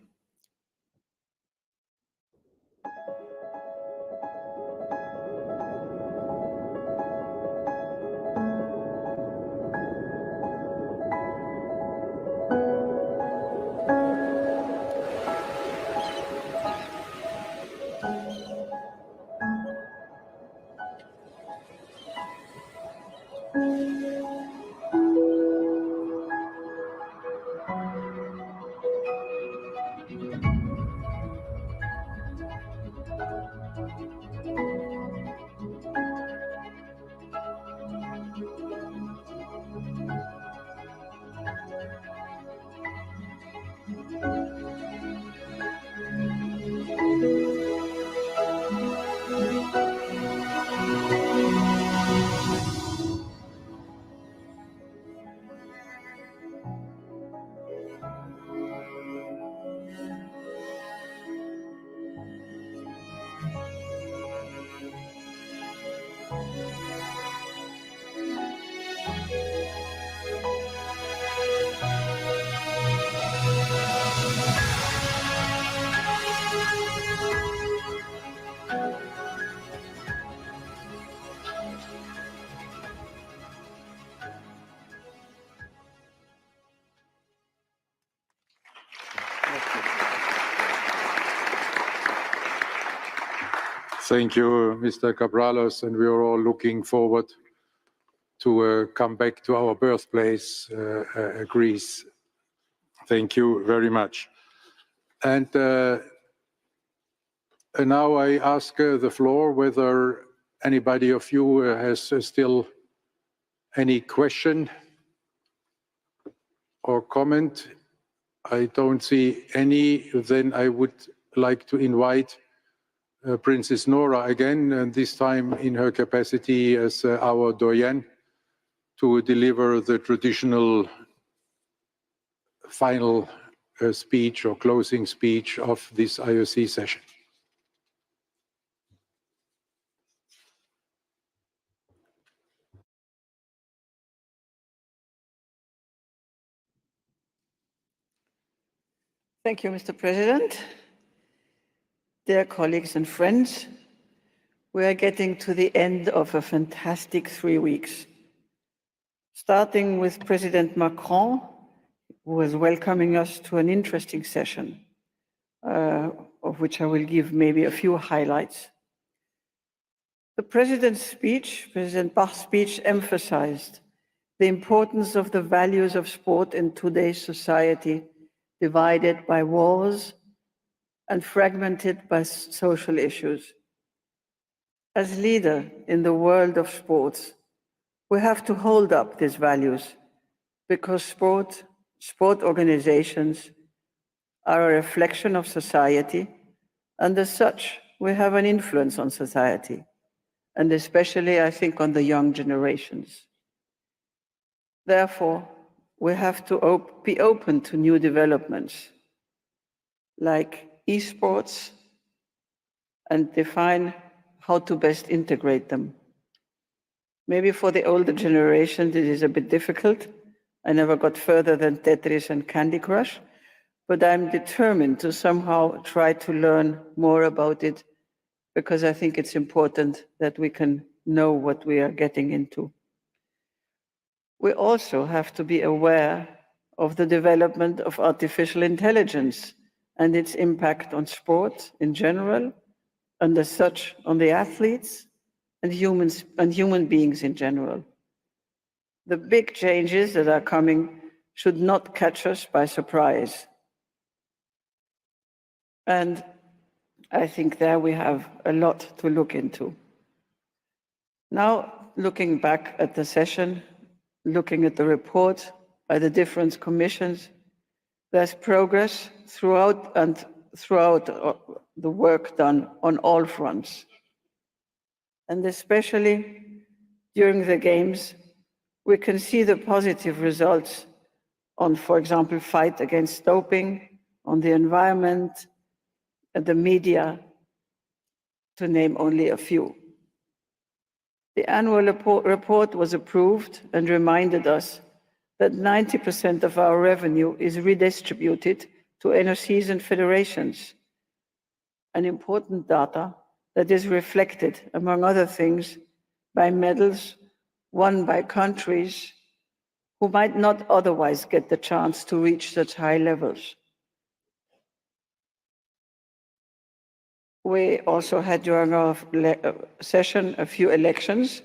A: Thank you, Mr. Kapralos, and we are all looking forward to come back to our birthplace, Greece. Thank you very much. And now I ask the floor whether anybody of you has still any question or comment. I don't see any. Then I would like to invite Princess Nora again, and this time in her capacity as our doyen, to deliver the traditional final speech or closing speech of this IOC session.
H: Thank you, Mr. President. Dear colleagues and friends, we are getting to the end of a fantastic 3 weeks. Starting with President Macron, who was welcoming us to an interesting session, of which I will give maybe a few highlights. The President's speech, President Bach's speech, emphasized the importance of the values of sport in today's society, divided by wars and fragmented by social issues. As leader in the world of sports, we have to hold up these values because sport organizations are a reflection of society, and as such, we have an influence on society, and especially, I think, on the young generations. Therefore, we have to be open to new developments, like esports, and define how to best integrate them. Maybe for the older generation, it is a bit difficult. I never got further than Tetris and Candy Crush, but I'm determined to somehow try to learn more about it because I think it's important that we can know what we are getting into. We also have to be aware of the development of artificial intelligence and its impact on sport in general, and as such on the athletes and human beings in general. The big changes that are coming should not catch us by surprise. And I think there we have a lot to look into. Now, looking back at the session, looking at the report by the different commissions, there's progress throughout the work done on all fronts. And especially during the Games, we can see the positive results on, for example, fight against doping, on the environment, and the media, to name only a few. The annual report was approved and reminded us that 90% of our revenue is redistributed to NOCs and federations, an important data that is reflected, among other things, by medals won by countries who might not otherwise get the chance to reach such high levels. We also had during our session a few elections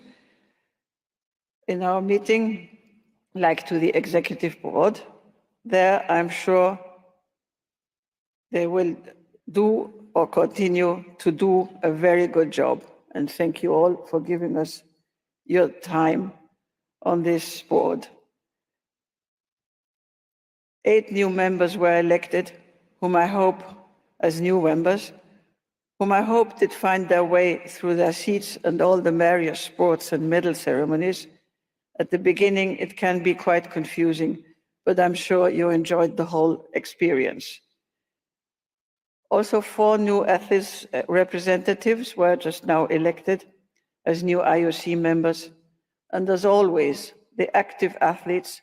H: in our meeting, like to the executive board. There, I'm sure they will do or continue to do a very good job. And thank you all for giving us your time on this board. 8 new members were elected, whom I hope, as new members, whom I hope did find their way through their seats and all the various sports and medal ceremonies. At the beginning, it can be quite confusing, but I'm sure you enjoyed the whole experience. Also, 4 new athletes representatives were just now elected as new IOC members. And as always, the active athletes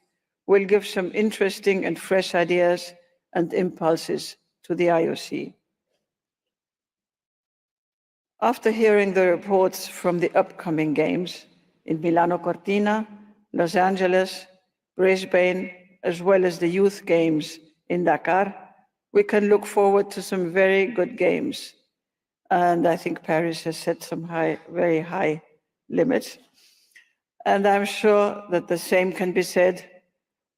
H: will give some interesting and fresh ideas and impulses to the IOC. After hearing the reports from the upcoming games in Milano Cortina, Los Angeles, Brisbane, as well as the youth games in Dakar, we can look forward to some very good games. And I think Paris has set some very high limits. And I'm sure that the same can be said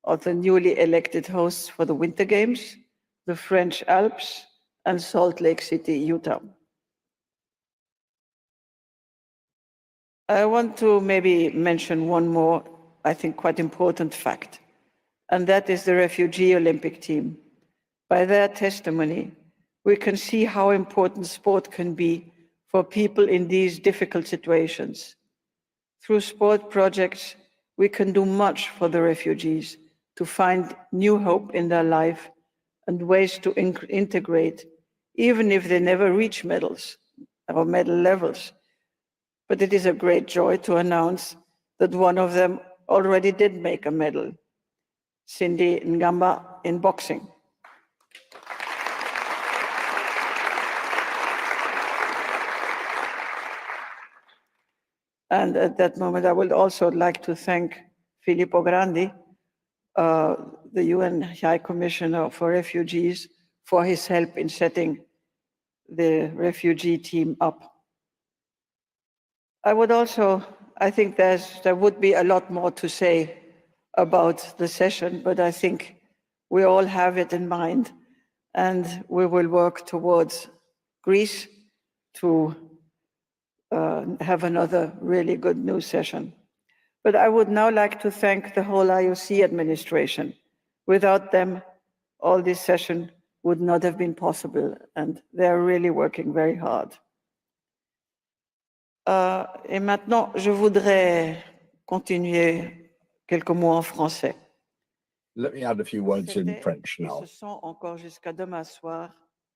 H: of the newly elected hosts for the Winter Games, the French Alps, and Salt Lake City, Utah. I want to maybe mention one more, I think, quite important fact, and that is the refugee Olympic team. By their testimony, we can see how important sport can be for people in these difficult situations. Through sport projects, we can do much for the refugees to find new hope in their life and ways to integrate, even if they never reach medals or medal levels. But it is a great joy to announce that one of them already did make a medal, Cindy Ngamba in boxing. And at that moment, I would also like to thank Filippo Grandi, the UN High Commissioner for Refugees, for his help in setting the refugee team up. I think there would be a lot more to say about the session, but I think we all have it in mind, and we will work towards Greece to have another really good new session. But I would now like to thank the whole IOC administration. Without them, all this session would not have been possible, and they're really working very hard. Et maintenant, je voudrais continuer quelques mots en français.
E: Let me add a few words in French
H: Et
E: now.
H: ce sont encore jusqu'à demain soir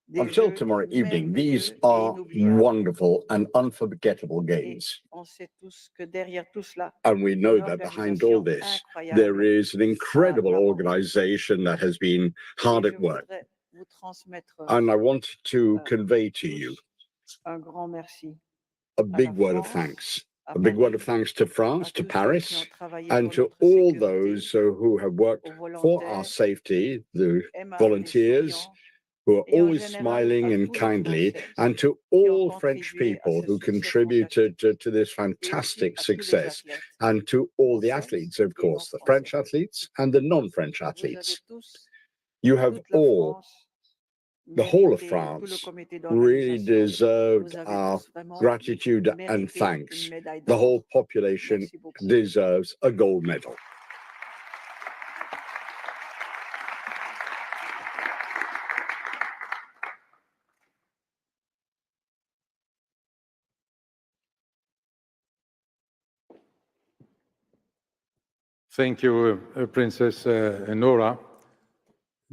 H: des
E: Until
H: jeux
E: tomorrow evening, these
H: merveilleux et
E: are
H: inoubliables.
E: wonderful and unforgettable
H: Et
E: games.
H: on sait tous que derrière tout cela,
E: And we know
H: une
E: that behind all
H: organisation
E: this,
H: incroyable
E: there is an incredible
H: a avancé.
E: organization that has been hard
H: Et
E: at
H: je
E: work.
H: voudrais vous transmettre
E: And I want to
H: euh,
E: convey to
H: tous
E: you
H: un grand merci
E: a
H: à la
E: big word of
H: France,
E: thanks.
H: à
E: A big word
H: Paris,
E: of thanks to France,
H: à
E: to
H: tous ceux qui
E: Paris,
H: ont travaillé
E: and
H: pour
E: to
H: notre
E: all
H: sécurité,
E: those who have worked
H: aux
E: for our
H: volontaires,
E: safety, the
H: aimables et
E: volunteers,
H: souriants,
E: who are
H: et en
E: always
H: général
E: smiling
H: à
E: and
H: tous les
E: kindly,
H: Français
E: and to
H: qui ont
E: all French
H: contribué à
E: people
H: ce
E: who
H: succès
E: contributed
H: fantastique,
E: to this
H: et aussi
E: fantastic
H: à tous les
E: success,
H: athlètes,
E: and to all the
H: français
E: athletes, of
H: et non
E: course, the
H: français.
E: French athletes and the non-French
H: Vous avez
E: athletes.
H: tous,
E: You have
H: toute la
E: all,
H: France,
E: the whole of
H: mérité, tout le
E: France,
H: comité
E: really
H: d'organisation,
E: deserved
H: vous avez
E: our
H: tous vraiment
E: gratitude and
H: mérité une
E: thanks.
H: médaille
E: The
H: d'or.
E: whole population
H: Merci beaucoup.
E: deserves a gold medal.
A: Thank you, Princess Nora.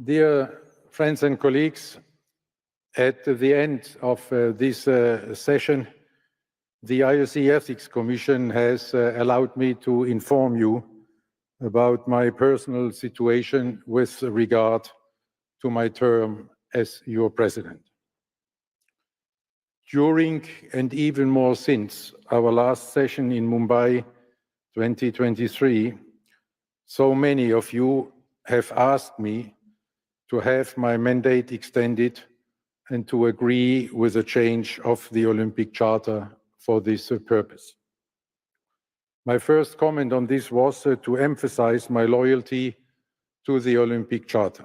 A: Dear friends and colleagues, at the end of this session, the IOC Ethics Commission has allowed me to inform you about my personal situation with regard to my term as your president. During and even more since our last session in Mumbai 2023, so many of you have asked me to have my mandate extended and to agree with a change of the Olympic Charter for this purpose. My first comment on this was to emphasize my loyalty to the Olympic Charter.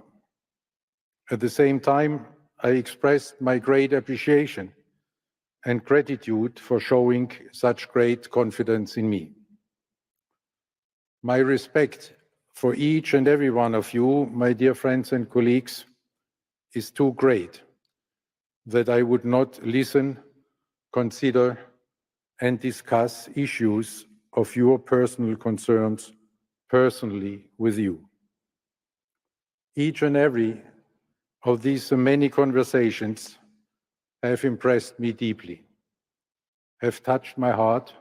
A: At the same time, I expressed my great appreciation and gratitude for showing such great confidence in me. My respect for each and every one of you, my dear friends and colleagues, is too great that I would not listen, consider, and discuss issues of your personal concerns personally with you. Each and every of these many conversations have impressed me deeply, have touched my heart,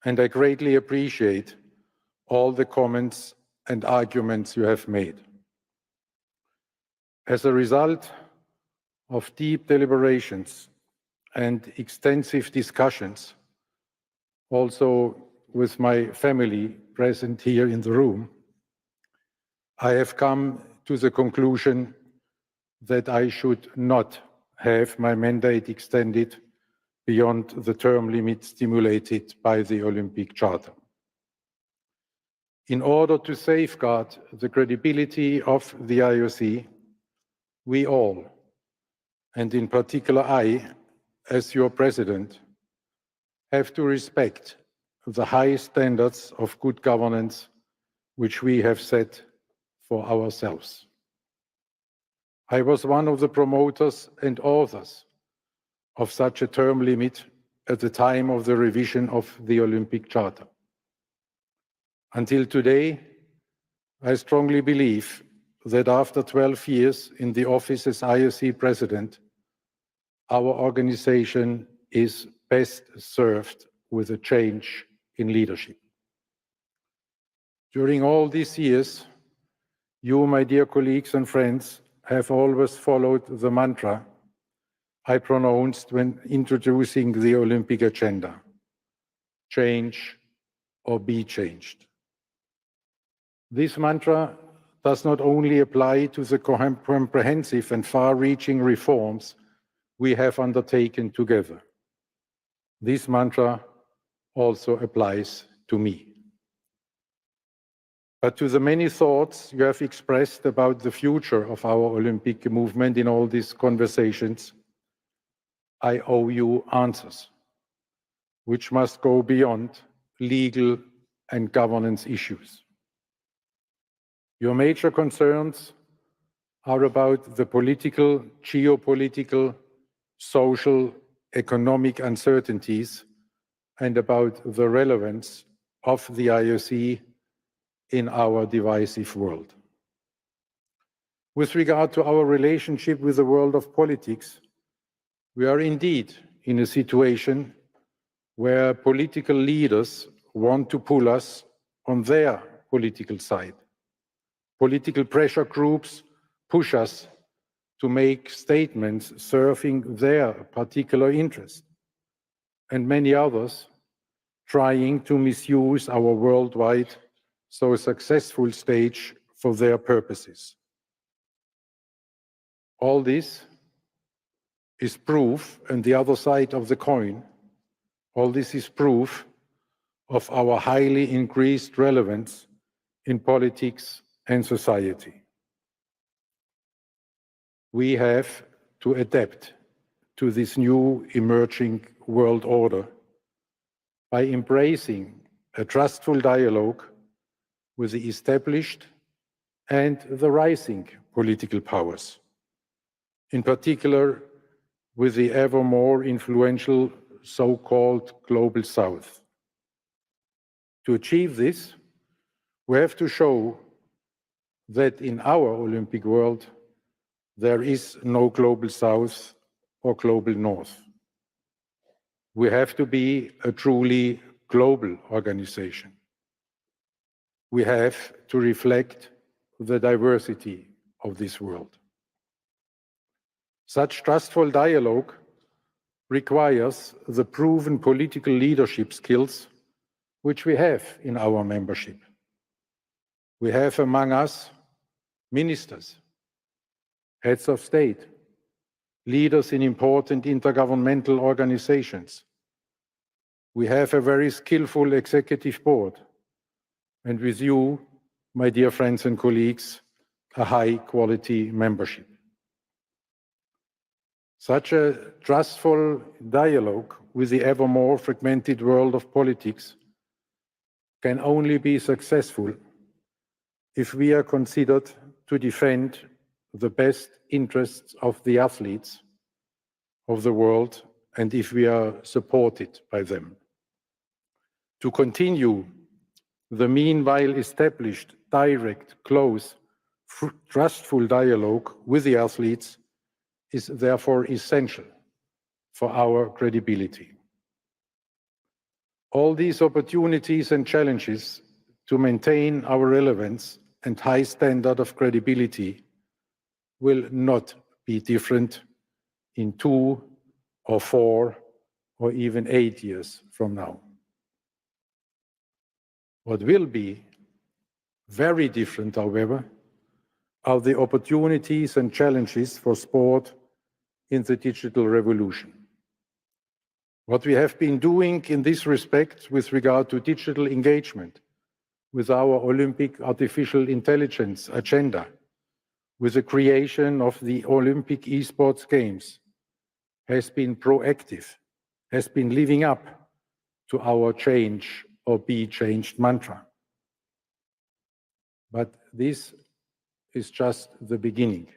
A: and I greatly appreciate all the comments and arguments you have made. As a result of deep deliberations and extensive discussions, also with my family present here in the room, I have come to the conclusion that I should not have my mandate extended beyond the term limit stimulated by the Olympic Charter. In order to safeguard the credibility of the IOC, we all, and in particular I, as your president, have to respect the high standards of good governance which we have set for ourselves. I was one of the promoters and authors of such a term limit at the time of the revision of the Olympic Charter. Until today, I strongly believe that after 12 years in the office as IOC president, our organization is best served with a change in leadership. During all these years, you, my dear colleagues and friends, have always followed the mantra I pronounced when introducing the Olympic agenda: change or be changed. This mantra does not only apply to the comprehensive and far-reaching reforms we have undertaken together. This mantra also applies to me. But to the many thoughts you have expressed about the future of our Olympic movement in all these conversations, I owe you answers, which must go beyond legal and governance issues. Your major concerns are about the political, geopolitical, social, economic uncertainties and about the relevance of the IOC in our divisive world. With regard to our relationship with the world of politics, we are indeed in a situation where political leaders want to pull us on their political side. Political pressure groups push us to make statements serving their particular interest, and many others trying to misuse our worldwide so successful stage for their purposes. All this is proof, and the other side of the coin, all this is proof of our highly increased relevance in politics and society. We have to adapt to this new emerging world order by embracing a trustful dialogue with the established and the rising political powers, in particular with the ever more influential so-called Global South. To achieve this, we have to show that in our Olympic world, there is no Global South or Global North. We have to be a truly global organization. We have to reflect the diversity of this world. Such trustful dialogue requires the proven political leadership skills which we have in our membership. We have among us ministers, heads of state, leaders in important intergovernmental organizations. We have a very skillful executive board, and with you, my dear friends and colleagues, a high-quality membership. Such a trustful dialogue with the ever more fragmented world of politics can only be successful if we are considered to defend the best interests of the athletes of the world and if we are supported by them. To continue the meanwhile established direct, close, trustful dialogue with the athletes is therefore essential for our credibility. All these opportunities and challenges to maintain our relevance and high standard of credibility will not be different in 2 or 4 or even 8 years from now. What will be very different, however, are the opportunities and challenges for sport in the digital revolution. What we have been doing in this respect with regard to digital engagement, with our Olympic artificial intelligence agenda, with the creation of the Olympic esports games, has been proactive, has been living up to our change or be changed mantra. But this is just the beginning.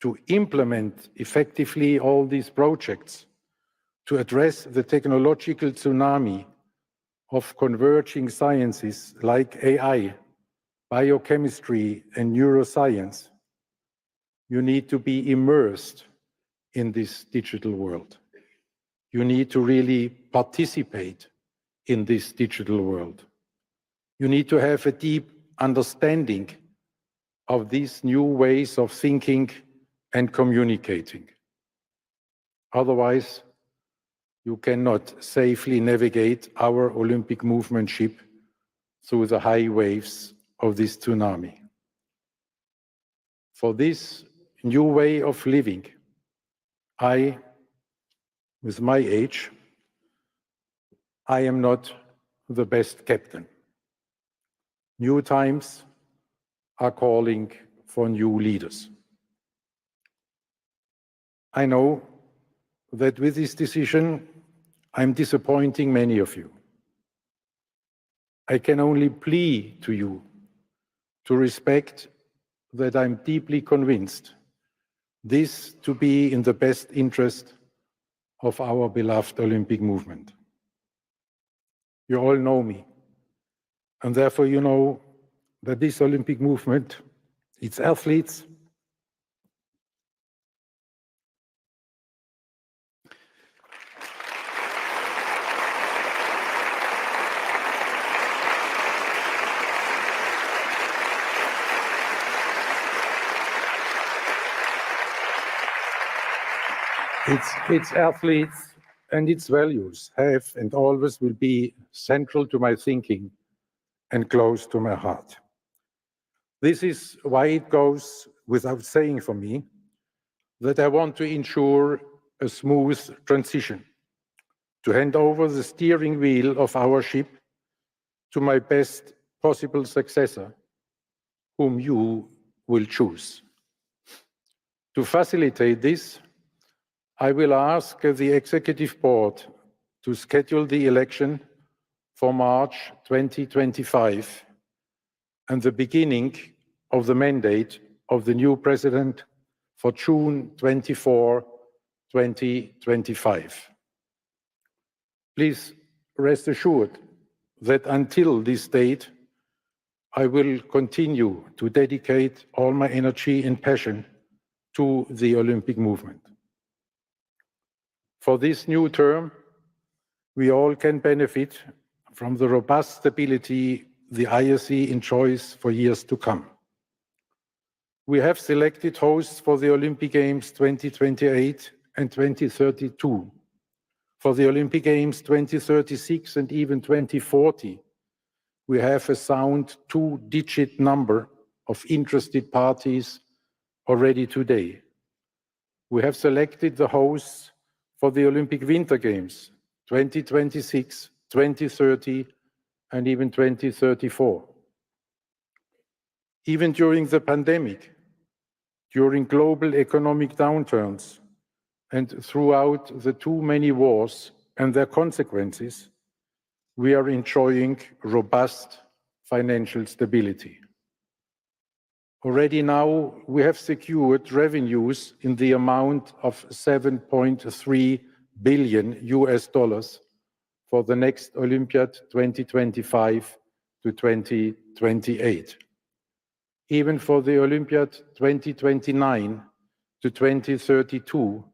A: To implement effectively all these projects, to address the technological tsunami of converging sciences like AI, biochemistry, and neuroscience, you need to be immersed in this digital world. You need to really participate in this digital world. You need to have a deep understanding of these new ways of thinking and communicating. Otherwise, you cannot safely navigate our Olympic movement ship through the high waves of this tsunami. For this new way of living, I, with my age, I am not the best captain. New times are calling for new leaders. I know that with this decision, I'm disappointing many of you. I can only plead to you to respect that I'm deeply convinced this to be in the best interest of our beloved Olympic movement. You all know me, and therefore you know that this Olympic movement, its athletes, its athletes and its values have and always will be central to my thinking and close to my heart. This is why it goes without saying for me that I want to ensure a smooth transition, to hand over the steering wheel of our ship to my best possible successor, whom you will choose. To facilitate this, I will ask the Executive Board to schedule the election for March 2025 and the beginning of the mandate of the new President for June 24, 2025. Please rest assured that until this date, I will continue to dedicate all my energy and passion to the Olympic movement. For this new term, we all can benefit from the robust stability the IOC enjoys for years to come. We have selected hosts for the Olympic Games 2028 and 2032. For the Olympic Games 2036 and even 2040, we have a sound two-digit number of interested parties already today. We have selected the hosts for the Olympic Winter Games 2026, 2030, and even 2034. Even during the pandemic, during global economic downturns, and throughout the too many wars and their consequences, we are enjoying robust financial stability. Already now, we have secured revenues in the amount of $7.3 billion for the next Olympiad 2025 to 2028. Even for the Olympiad 2029 to 2032,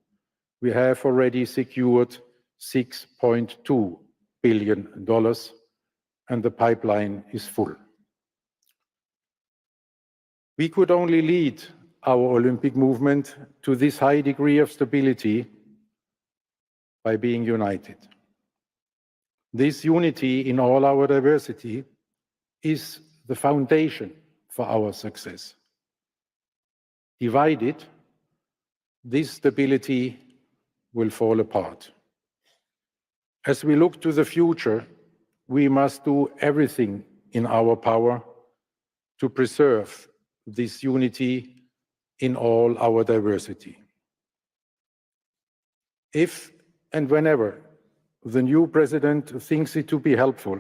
A: we have already secured $6.2 billion, and the pipeline is full. We could only lead our Olympic movement to this high degree of stability by being united. This unity in all our diversity is the foundation for our success. Divided, this stability will fall apart. As we look to the future, we must do everything in our power to preserve this unity in all our diversity. If and whenever the new president thinks it to be helpful,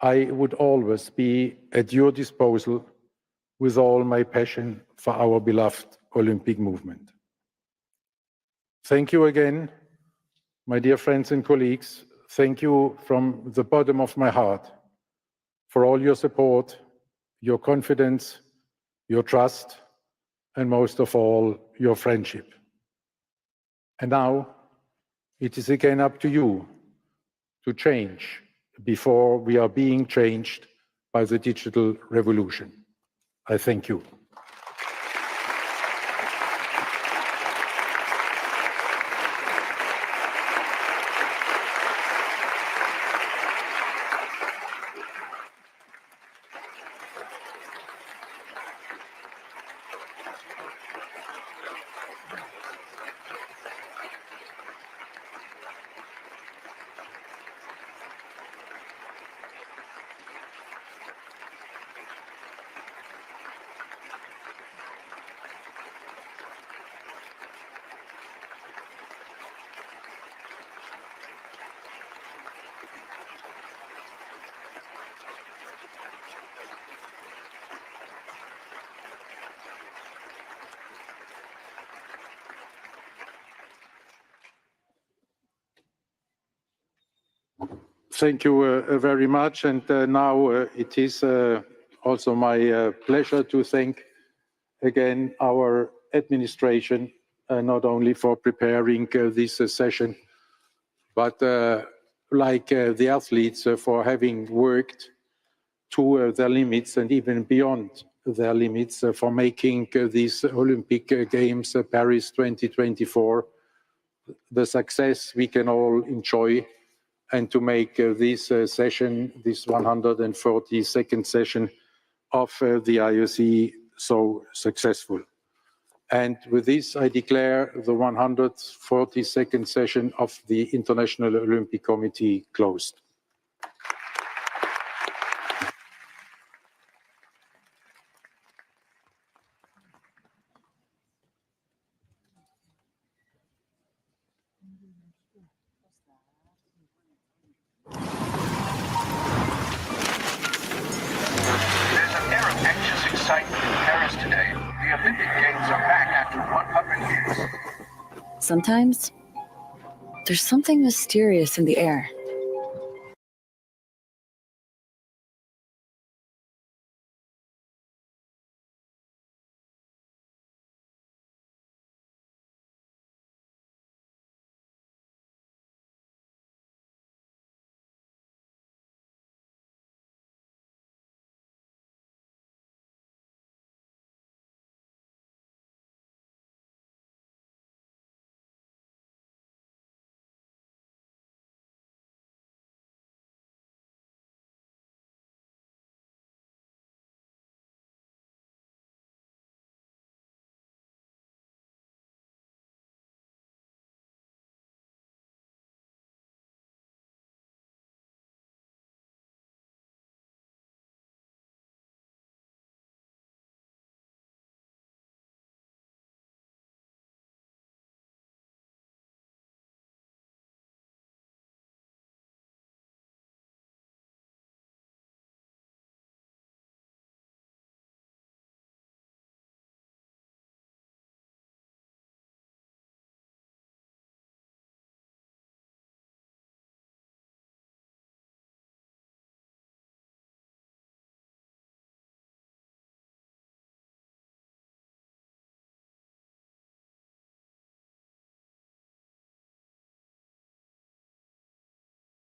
A: I would always be at your disposal with all my passion for our beloved Olympic movement. Thank you again, my dear friends and colleagues. Thank you from the bottom of my heart for all your support, your confidence, your trust, and most of all, your friendship. And now, it is again up to you to change before we are being changed by the digital revolution. I thank you. Thank you very much. And now it is also my pleasure to thank again our administration, not only for preparing this session, but like the athletes for having worked to their limits and even beyond their limits for making these Olympic Games Paris 2024 the success we can all enjoy, and to make this session, this 142nd session of the IOC so successful. And with this, I declare the 142nd session of the International Olympic Committee closed.
P: Excitement in Paris today. The Olympic Games are back after 100 years.
Q: Sometimes there's something mysterious in the air.